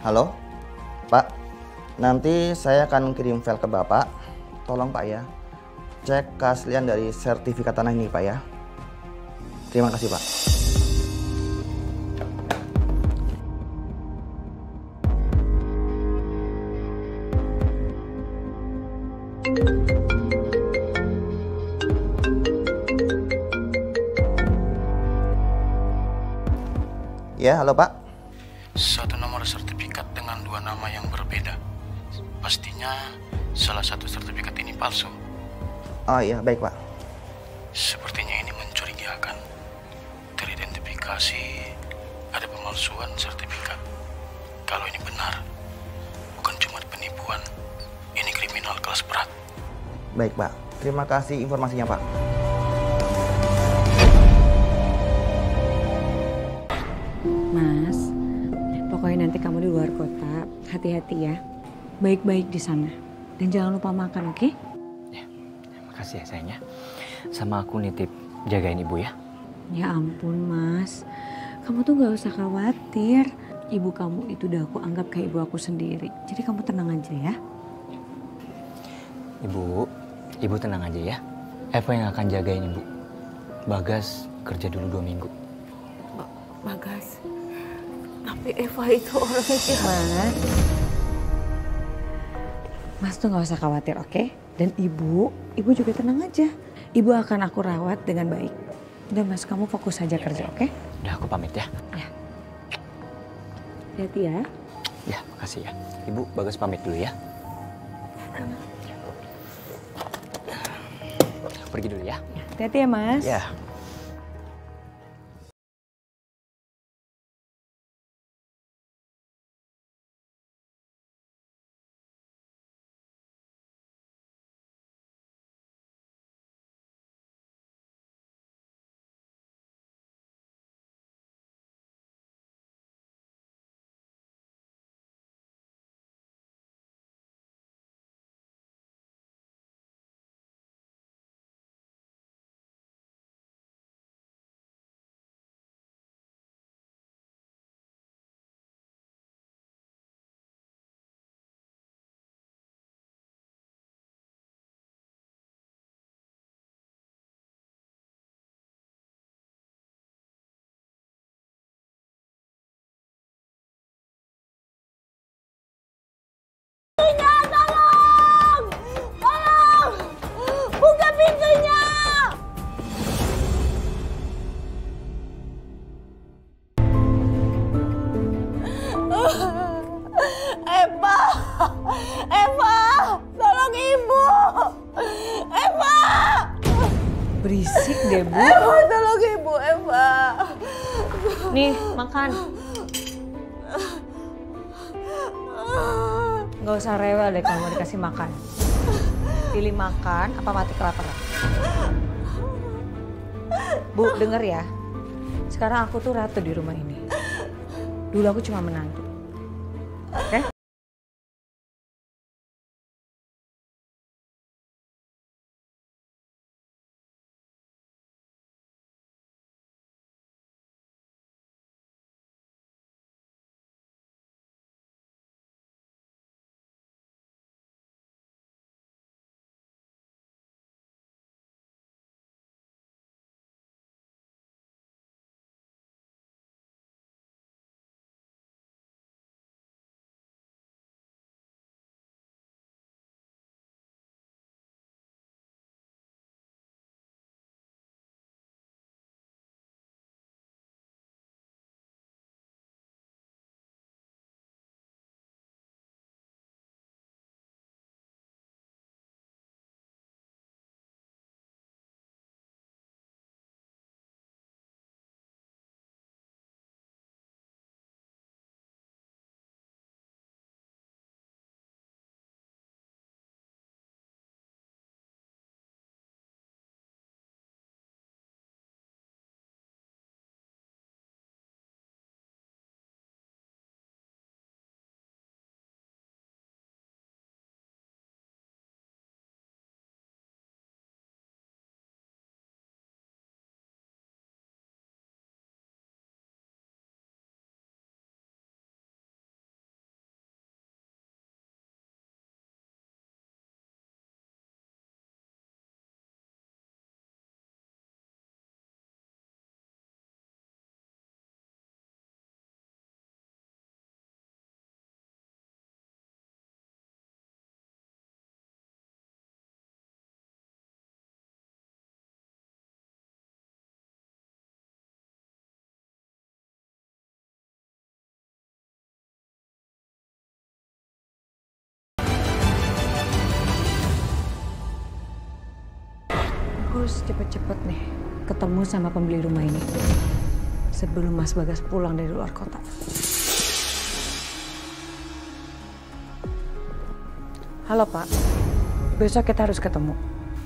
Halo, Pak. Nanti saya akan kirim file ke Bapak. Tolong Pak ya, cek keaslian dari sertifikat tanah ini Pak ya. Terima kasih Pak. Ya, halo Pak. Satu nomor sertifikat dengan dua nama yang berbeda. Pastinya salah satu sertifikat ini palsu. Oh iya, baik Pak. Sepertinya ini mencurigakan. Teridentifikasi ada pemalsuan sertifikat. Kalau ini benar, bukan cuma penipuan, ini kriminal kelas berat. Baik Pak, terima kasih informasinya Pak. Mas, pokoknya nanti kamu di luar kota, hati-hati ya. Baik-baik di sana. Dan jangan lupa makan, oke? Ya, makasih ya sayangnya. Sama aku nitip jagain ibu ya. Ya ampun Mas, kamu tuh gak usah khawatir. Ibu kamu itu udah aku anggap kayak ibu aku sendiri. Jadi kamu tenang aja ya. Ibu tenang aja ya. Eva yang akan jagain ibu. Bagas kerja dulu 2 minggu. Bagas, tapi Eva itu orangnya jahat. Mas tuh gak usah khawatir, oke? Dan ibu juga tenang aja. Ibu akan aku rawat dengan baik. Udah Mas, kamu fokus aja kerja, oke? Udah aku pamit ya. Ya. Hati-hati ya. Ya, makasih ya. Ibu, Bagas pamit dulu ya. Pergi dulu ya. Hati-hati ya Mas. Ya. Buka pintunya! Eva! Eva! Tolong ibu! Eva! Berisik deh Bu. Eva, tolong ibu, Eva! Nih, makan. Gak usah rewel deh kamu dikasih makan. Pilih makan apa mati kelaparan. Bu, denger ya. Sekarang aku tuh ratu di rumah ini. Dulu aku cuma menantu. Oke? harus cepet-cepet nih ketemu sama pembeli rumah ini sebelum Mas Bagas pulang dari luar kota. Halo Pak, besok kita harus ketemu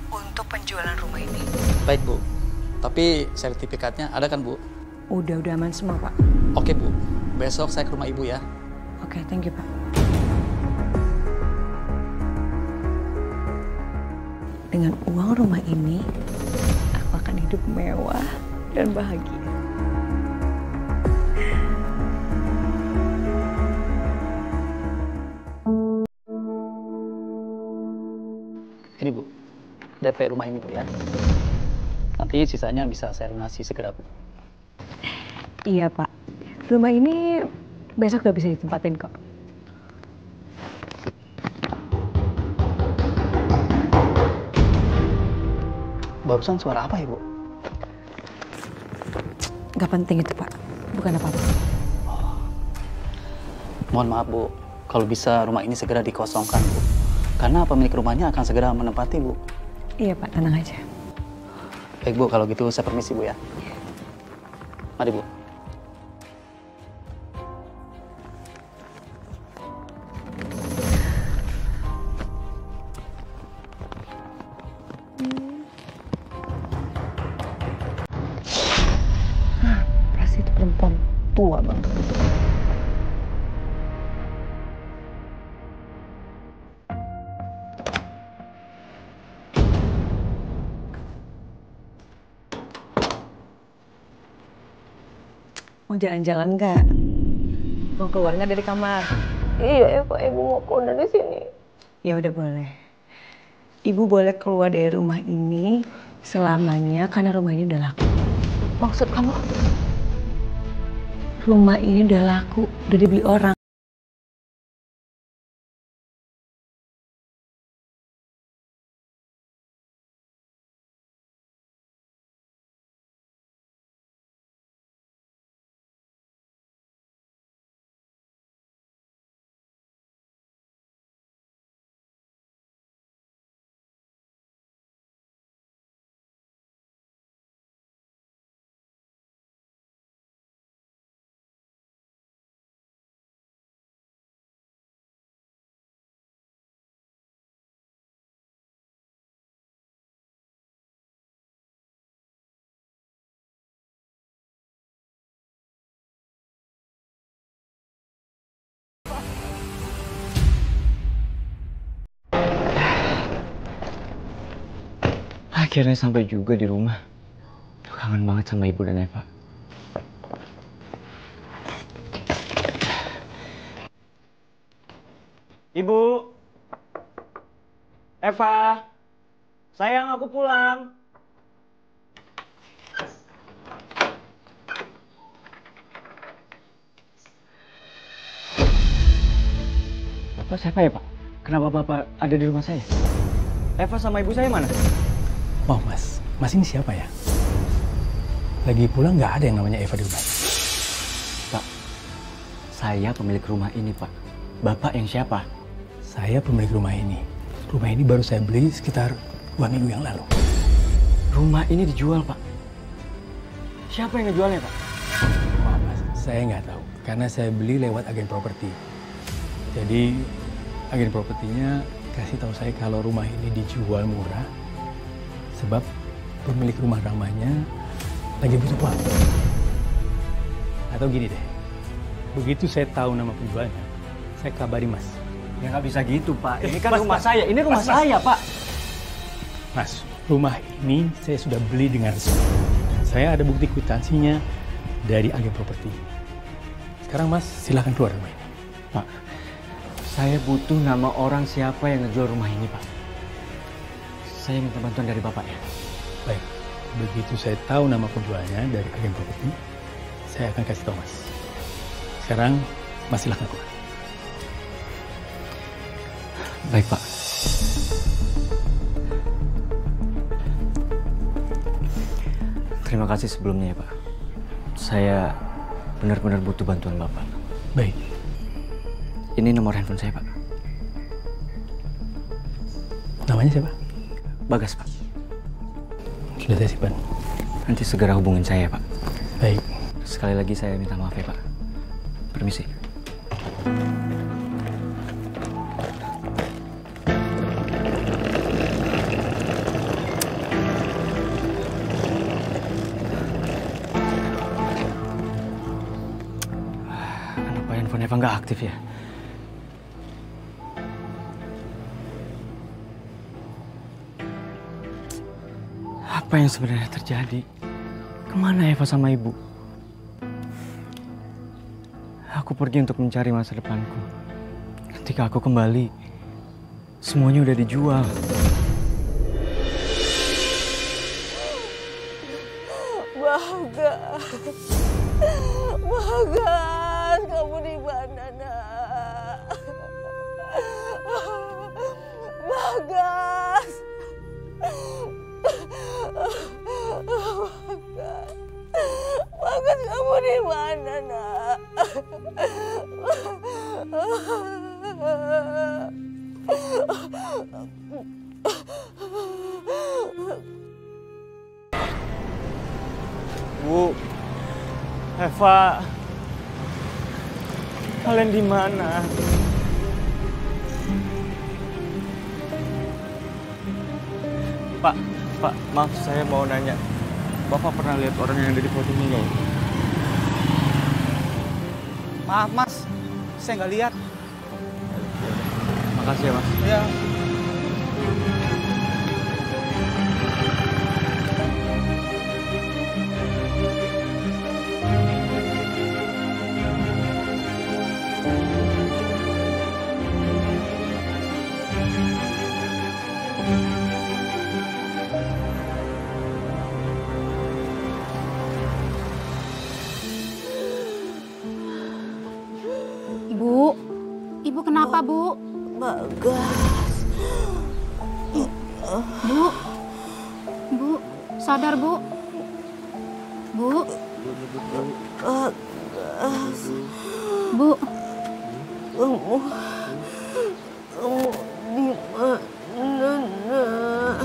untuk penjualan rumah ini. Baik Bu, tapi sertifikatnya ada kan Bu? Udah aman semua Pak. Oke Bu, besok saya ke rumah Ibu ya. Oke, thank you Pak. Dengan uang rumah ini, aku akan hidup mewah dan bahagia. Ini Bu, DP rumah ini Bu ya. Nanti sisanya bisa saya lunasi segera Bu. Iya Pak, rumah ini besok udah bisa ditempatin kok. Barusan suara apa ya Bu? Gak penting itu Pak, bukan apa-apa. Mohon maaf Bu, kalau bisa rumah ini segera dikosongkan Bu. Karena pemilik rumahnya akan segera menempati Bu. Iya Pak, tenang aja. Baik Bu, kalau gitu saya permisi Bu ya. Mari Bu. Pasti itu perempuan tua banget. Mau jalan-jalan nggak? Mau keluar nggak dari kamar? Iya Eva, Ibu mau keluar dari sini. Ya udah boleh. Ibu boleh keluar dari rumah ini selamanya karena rumah ini udah laku. Maksud kamu? Rumah ini udah laku, udah dibeli orang. Akhirnya sampai juga di rumah. Kangen banget sama Ibu dan Eva. Ibu, Eva, sayang aku pulang. Bapak siapa ya Pak? Kenapa Bapak ada di rumah saya? Eva sama ibu saya mana? Oh Mas ini siapa ya? Lagi pulang nggak ada yang namanya Eva di rumah. Pak, saya pemilik rumah ini Pak. Bapak yang siapa? Saya pemilik rumah ini. Rumah ini baru saya beli sekitar 2 minggu yang lalu. Rumah ini dijual Pak. Siapa yang ngejualnya Pak? Oh Mas, saya nggak tahu. Karena saya beli lewat agen properti. Jadi agen propertinya kasih tahu saya kalau rumah ini dijual murah. Sebab pemilik rumah ramahnya lagi butuh uang. Atau gini deh, begitu saya tahu nama penjualnya, saya kabari Mas. Ya nggak bisa gitu Pak, ini kan rumah saya, ini rumah saya Pak. Mas, rumah ini saya sudah beli dengan resmi. Dan saya ada bukti kwitansinya dari agen properti. Sekarang Mas silahkan keluar rumah ini. Pak, saya butuh nama orang siapa yang ngejual rumah ini Pak. Saya minta bantuan dari Bapak ya. Baik, begitu saya tahu nama penjualnya dari agen properti, saya akan kasih tahu Mas. Sekarang Mas silahkan keluar. Baik Pak. Terima kasih sebelumnya ya Pak. Saya benar-benar butuh bantuan Bapak. Baik. Ini nomor handphone saya Pak. Namanya siapa? Bagas Pak. Sudah saya simpan. Nanti segera hubungin saya, Pak. Baik. Sekali lagi saya minta maaf ya, Pak. Permisi. Kenapa handphone Eva nggak aktif ya? Apa yang sebenarnya terjadi? Kemana Eva sama ibu? Aku pergi untuk mencari masa depanku. Ketika aku kembali, semuanya udah dijual. Bagas, kamu di mana, Nak? Bagas. Bagas, kamu di mana, Nak? Bu, Eva, kalian di mana? Pak, maaf saya mau nanya. Bapak pernah lihat orang yang ada di foto ini nggak? Maaf Mas, saya nggak lihat. Makasih ya Mas. Ya. Ibu kenapa, Bu? Bagas. Bu, sadar, Bu. Bu. Bagas. Bu. Kamu di mana, Nak?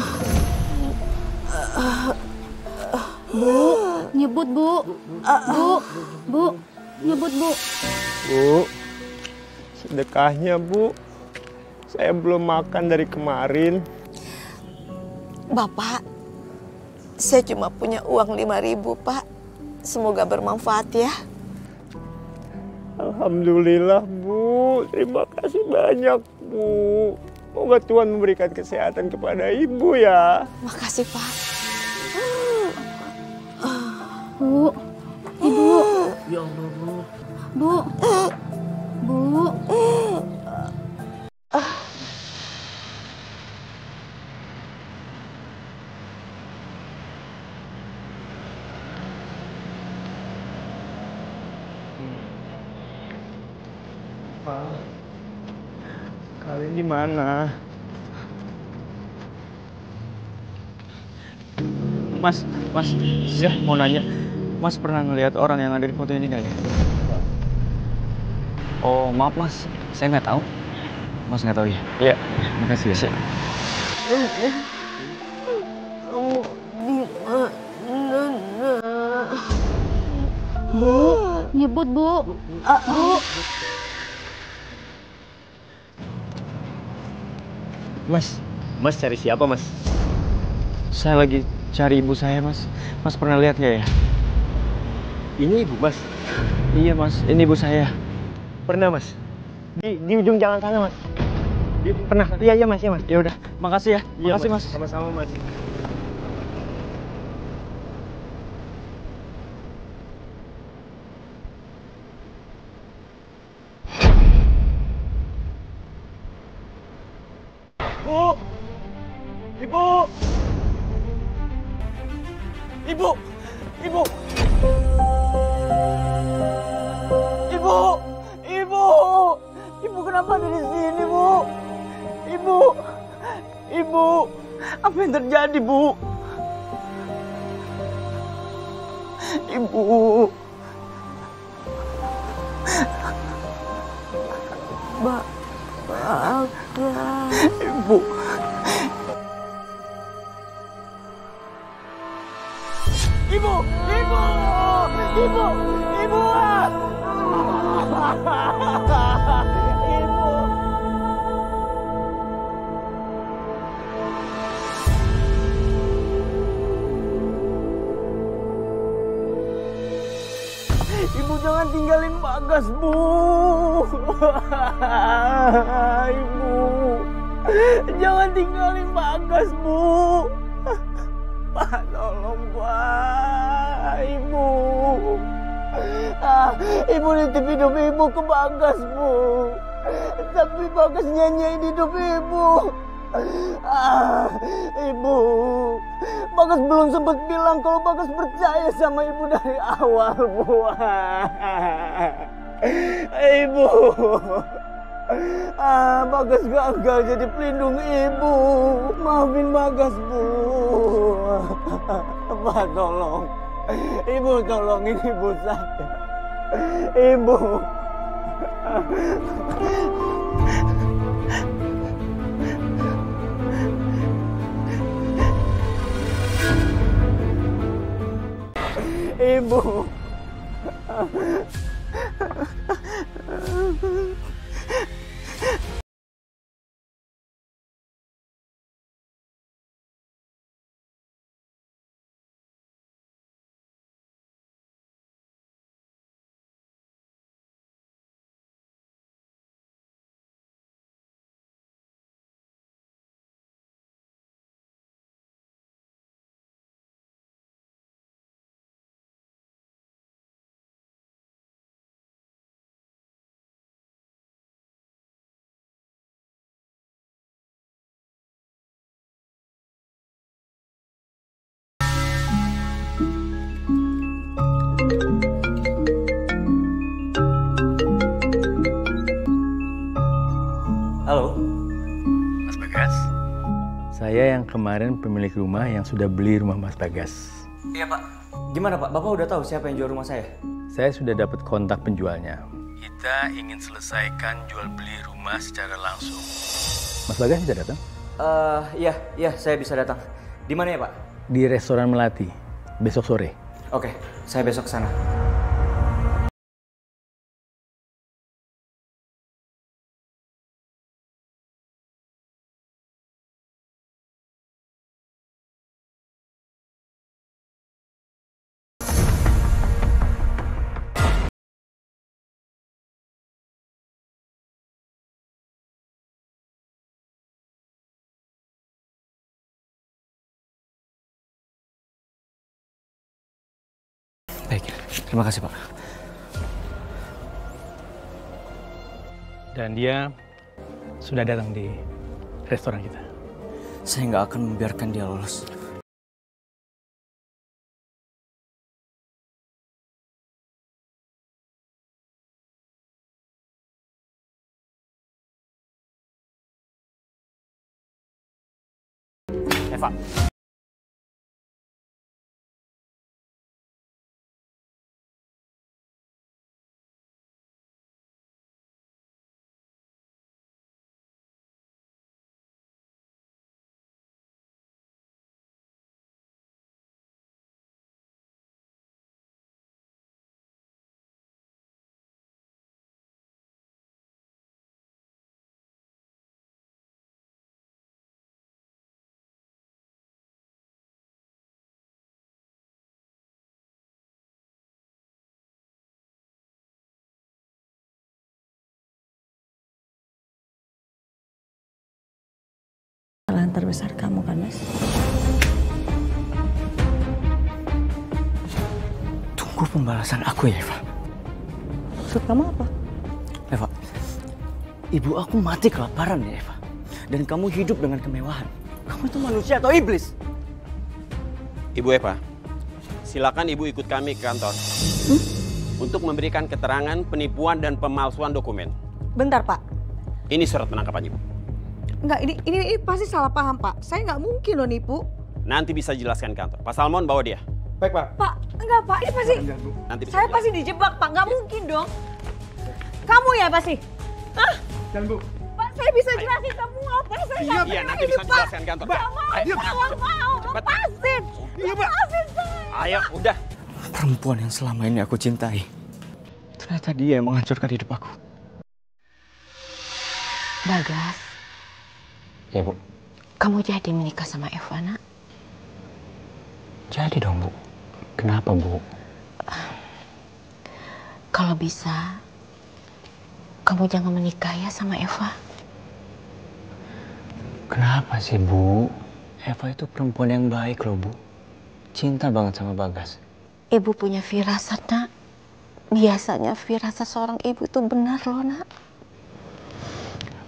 Bu, nyebut, Bu. Bu, nyebut, Bu. Bu, sedekahnya, Bu. Saya belum makan dari kemarin. Bapak, saya cuma punya uang 5.000, Pak. Semoga bermanfaat ya. Alhamdulillah, Bu. Terima kasih banyak, Bu. Semoga Tuhan memberikan kesehatan kepada Ibu ya. Makasih, Pak. Bu, Ibu. Ya Allah, Bu. Bu. Bu. Pak, kalian di mana? Mas, ya mau nanya, Mas pernah ngelihat orang yang ada di foto ini nggak ya? Oh, maaf Mas, saya nggak tahu. Mas nggak tahu ya? Iya. Makasih ya. Kamu di mana, Nak? Bu, nyebut, Bu. Bu. Mas cari siapa, Mas? Saya lagi cari ibu saya, Mas. Mas pernah lihat nggak ya? Ini ibu, Mas? Iya, Mas. Ini ibu saya. Pernah, Mas? Di ujung jalan sana, Mas. Pernah? Iya, Mas. Ya, Mas. Ya udah. Makasih ya. Iya, makasih, Mas. Sama-sama, Mas. Bu! Ibu! Ibu! Ibu! Ibu! Ibu! Ibu kenapa ada di sini, Bu? Ibu! Ibu! Apa yang terjadi, Bu? Ibu! Ibu! Ibu! Ibu! Ibu jangan tinggalin Bagas, Bu. Ibu. Jangan tinggalin Bagas, Bu. Pak, tolong, Pak. Ibu. Ibu nitip hidup Ibu ke Bagas, Bu. Tapi Bagas nyanyiin hidup Ibu. Ibu, Bagas belum sempat bilang kalau Bagas percaya sama Ibu dari awal, Bu. Ibu, Bagas gagal jadi pelindung Ibu. Maafin Bagas, Bu. Pak, tolong. Ibu tolongin Ibu saya. Ibu. Ibu. Halo, Mas Bagas. Saya yang kemarin pemilik rumah yang sudah beli rumah Mas Bagas. Iya, Pak. Gimana, Pak? Bapak udah tahu siapa yang jual rumah saya? Saya sudah dapat kontak penjualnya. Kita ingin selesaikan jual beli rumah secara langsung. Mas Bagas bisa datang? Iya, saya bisa datang. Di mana ya, Pak? Di restoran Melati, besok sore. Oke, saya besok ke sana. Baik, terima kasih, Pak. Dan dia sudah datang di restoran kita. Saya nggak akan membiarkan dia lolos. Eva. Kesalahan terbesar kamu kan, Mas? Tunggu pembalasan aku ya, Eva. Maksud kamu apa? Eva, ibu aku mati kelaparan ya, Eva. Dan kamu hidup dengan kemewahan. Kamu itu manusia atau iblis? Ibu Eva, silakan ibu ikut kami ke kantor. Untuk memberikan keterangan penipuan dan pemalsuan dokumen. Bentar, Pak. Ini surat penangkapan ibu. Enggak, ini pasti salah paham, Pak. Saya nggak mungkin loh nipu. Nanti bisa jelaskan kantor. Pak Salmon bawa dia. Baik, Pak. Pak, enggak, Pak. Ini pasti... Nanti bisa saya pasti dijebak, Pak. Nggak mungkin dong. Kamu ya pasti? Hah? Jangan, Bu. Pak, saya bisa jelasin semua, Pak. Saya nggak Iya, pernah nanti ini, bisa Pak. jelaskan kantor. Nggak mau, Ayo, Pak. Nggak mau. cepat. Lepasin. Iya, Pak. Lepasin saya. Ayo, udah. Perempuan yang selama ini aku cintai, ternyata dia yang menghancurkan hidup aku. Bagas. Ya, Bu. Kamu jadi menikah sama Eva, nak? Jadi dong, Bu. Kenapa, Bu? Kalau bisa, kamu jangan menikah ya sama Eva. Kenapa sih, Bu? Eva itu perempuan yang baik loh, Bu. Cinta banget sama Bagas. Ibu punya firasat, nak. Biasanya firasat seorang ibu itu benar loh, nak.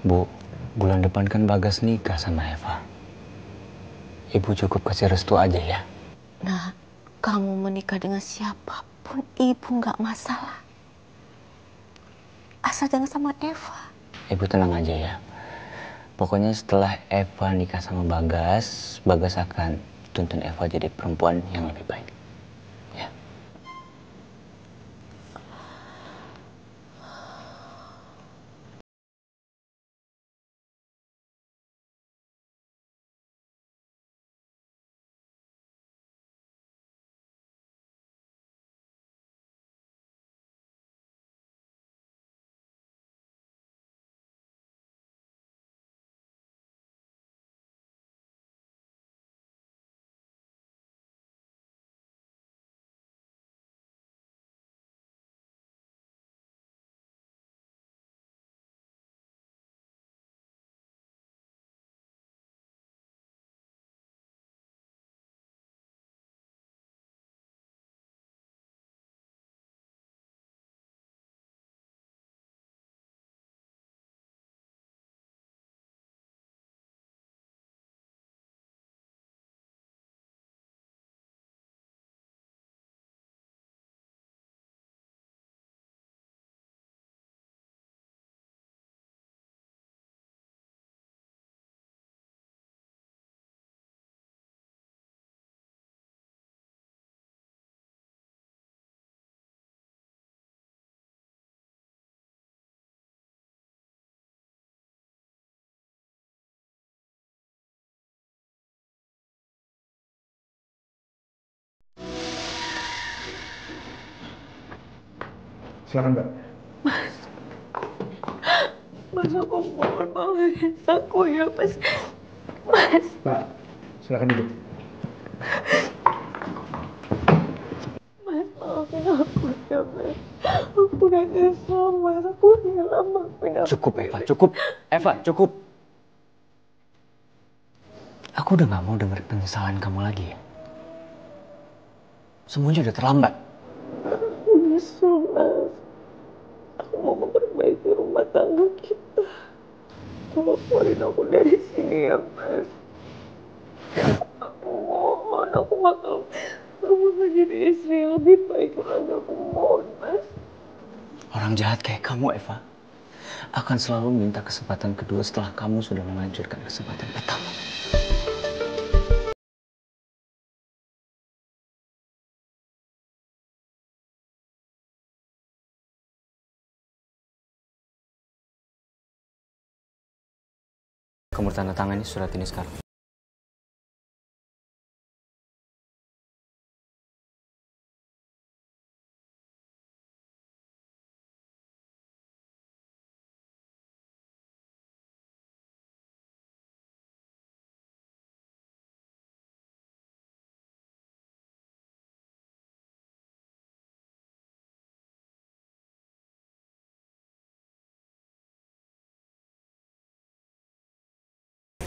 Bu, bulan depan kan Bagas nikah sama Eva. Ibu cukup kasih restu aja ya. Nah, kamu menikah dengan siapapun ibu nggak masalah. Asal jangan sama Eva. Ibu tenang aja ya. Pokoknya setelah Eva nikah sama Bagas, Bagas akan tuntun Eva jadi perempuan yang lebih baik. Ya. Silakan, Mbak. Mas, aku mohon maafin aku ya, Mas. Mas. Pak, silakan duduk. Mas, maafin aku ya, Mas. Aku udah nyesel, Mas. Aku rela maafin aku. Cukup, Eva. Cukup. Eva, cukup. Aku udah gak mau denger penyesalan kamu lagi ya. Semuanya udah terlambat. Aku nyesel, Mas. Aku mau memperbaiki rumah tangga kita. Tolong keluarin aku dari sini ya, Mas. Aku mohon, aku bakal menjadi istri yang lebih baik lagi. Aku mohon, Mas. Orang jahat kayak kamu, Eva, akan selalu minta kesempatan kedua setelah kamu sudah menghancurkan kesempatan pertama. Kamu tanda tangani surat ini sekarang.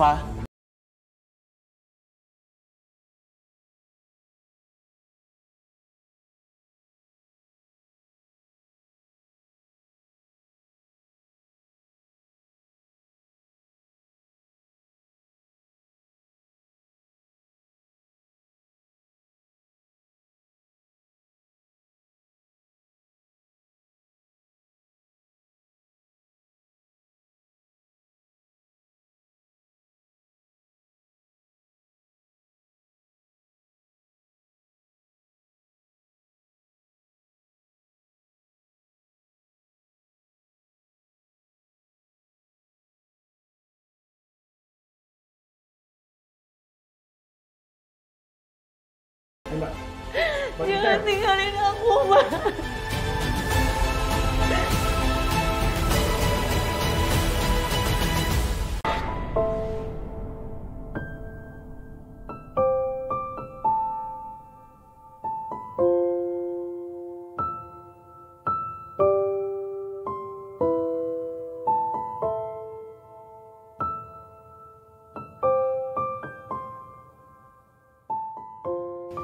Eva. Jangan tinggalin aku, Mas.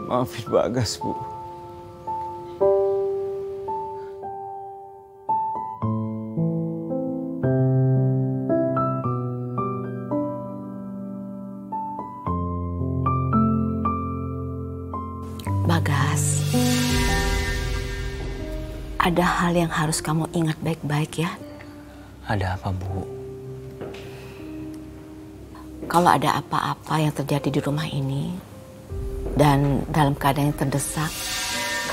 Maafin Bagas, Bu. Bagas, ada hal yang harus kamu ingat baik-baik ya. Ada apa, Bu? Kalau ada apa-apa yang terjadi di rumah ini dan dalam keadaan yang terdesak,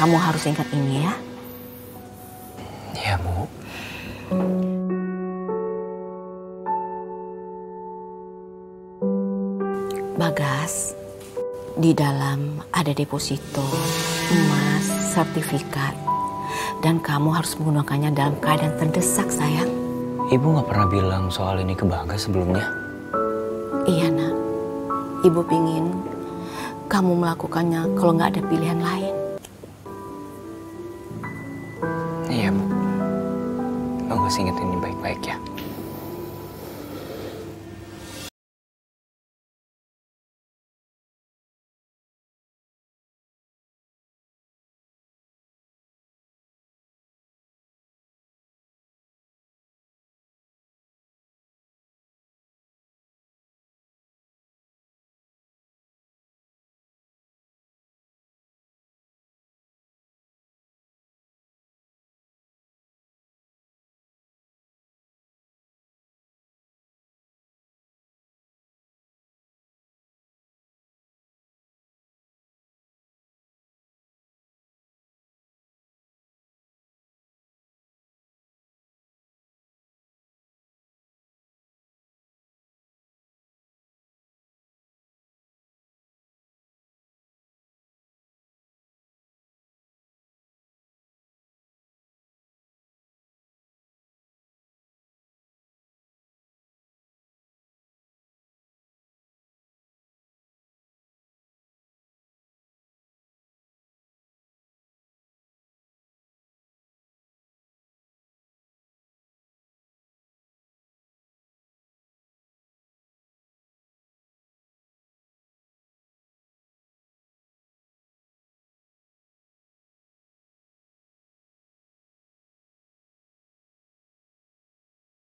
kamu harus ingat ini ya. Iya, Bu. Bagas, di dalam ada deposito, emas, sertifikat, dan kamu harus menggunakannya dalam keadaan terdesak, sayang. Ibu nggak pernah bilang soal ini ke Bagas sebelumnya? Iya, Nak. Ibu pingin kamu melakukannya kalau nggak ada pilihan lain. Iya, Bu. Bagus inget ini baik-baik ya.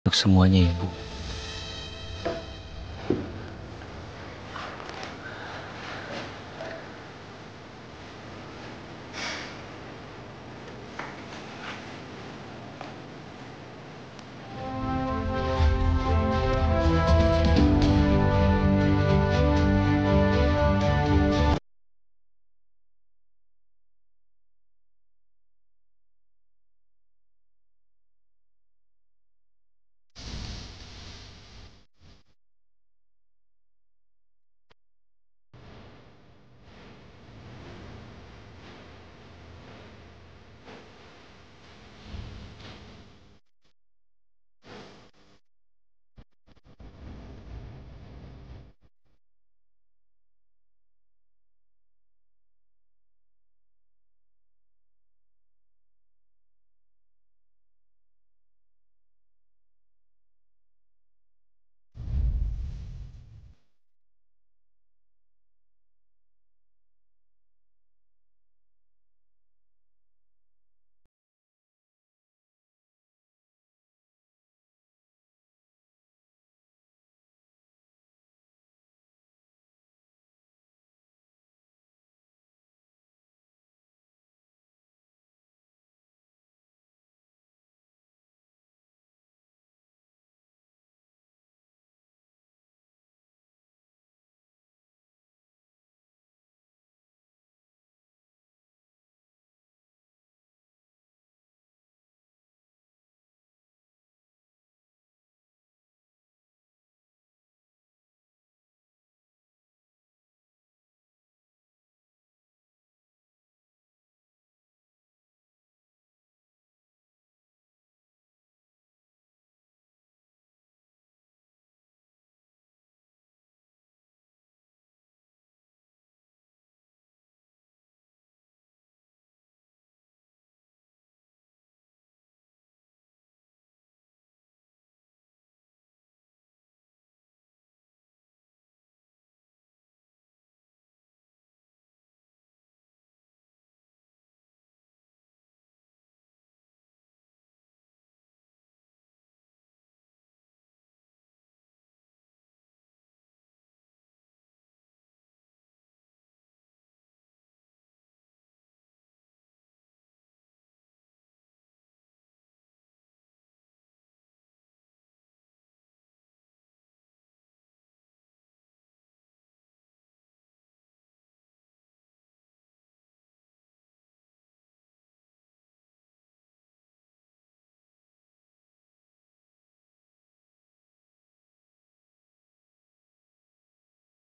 Untuk semuanya, Ibu.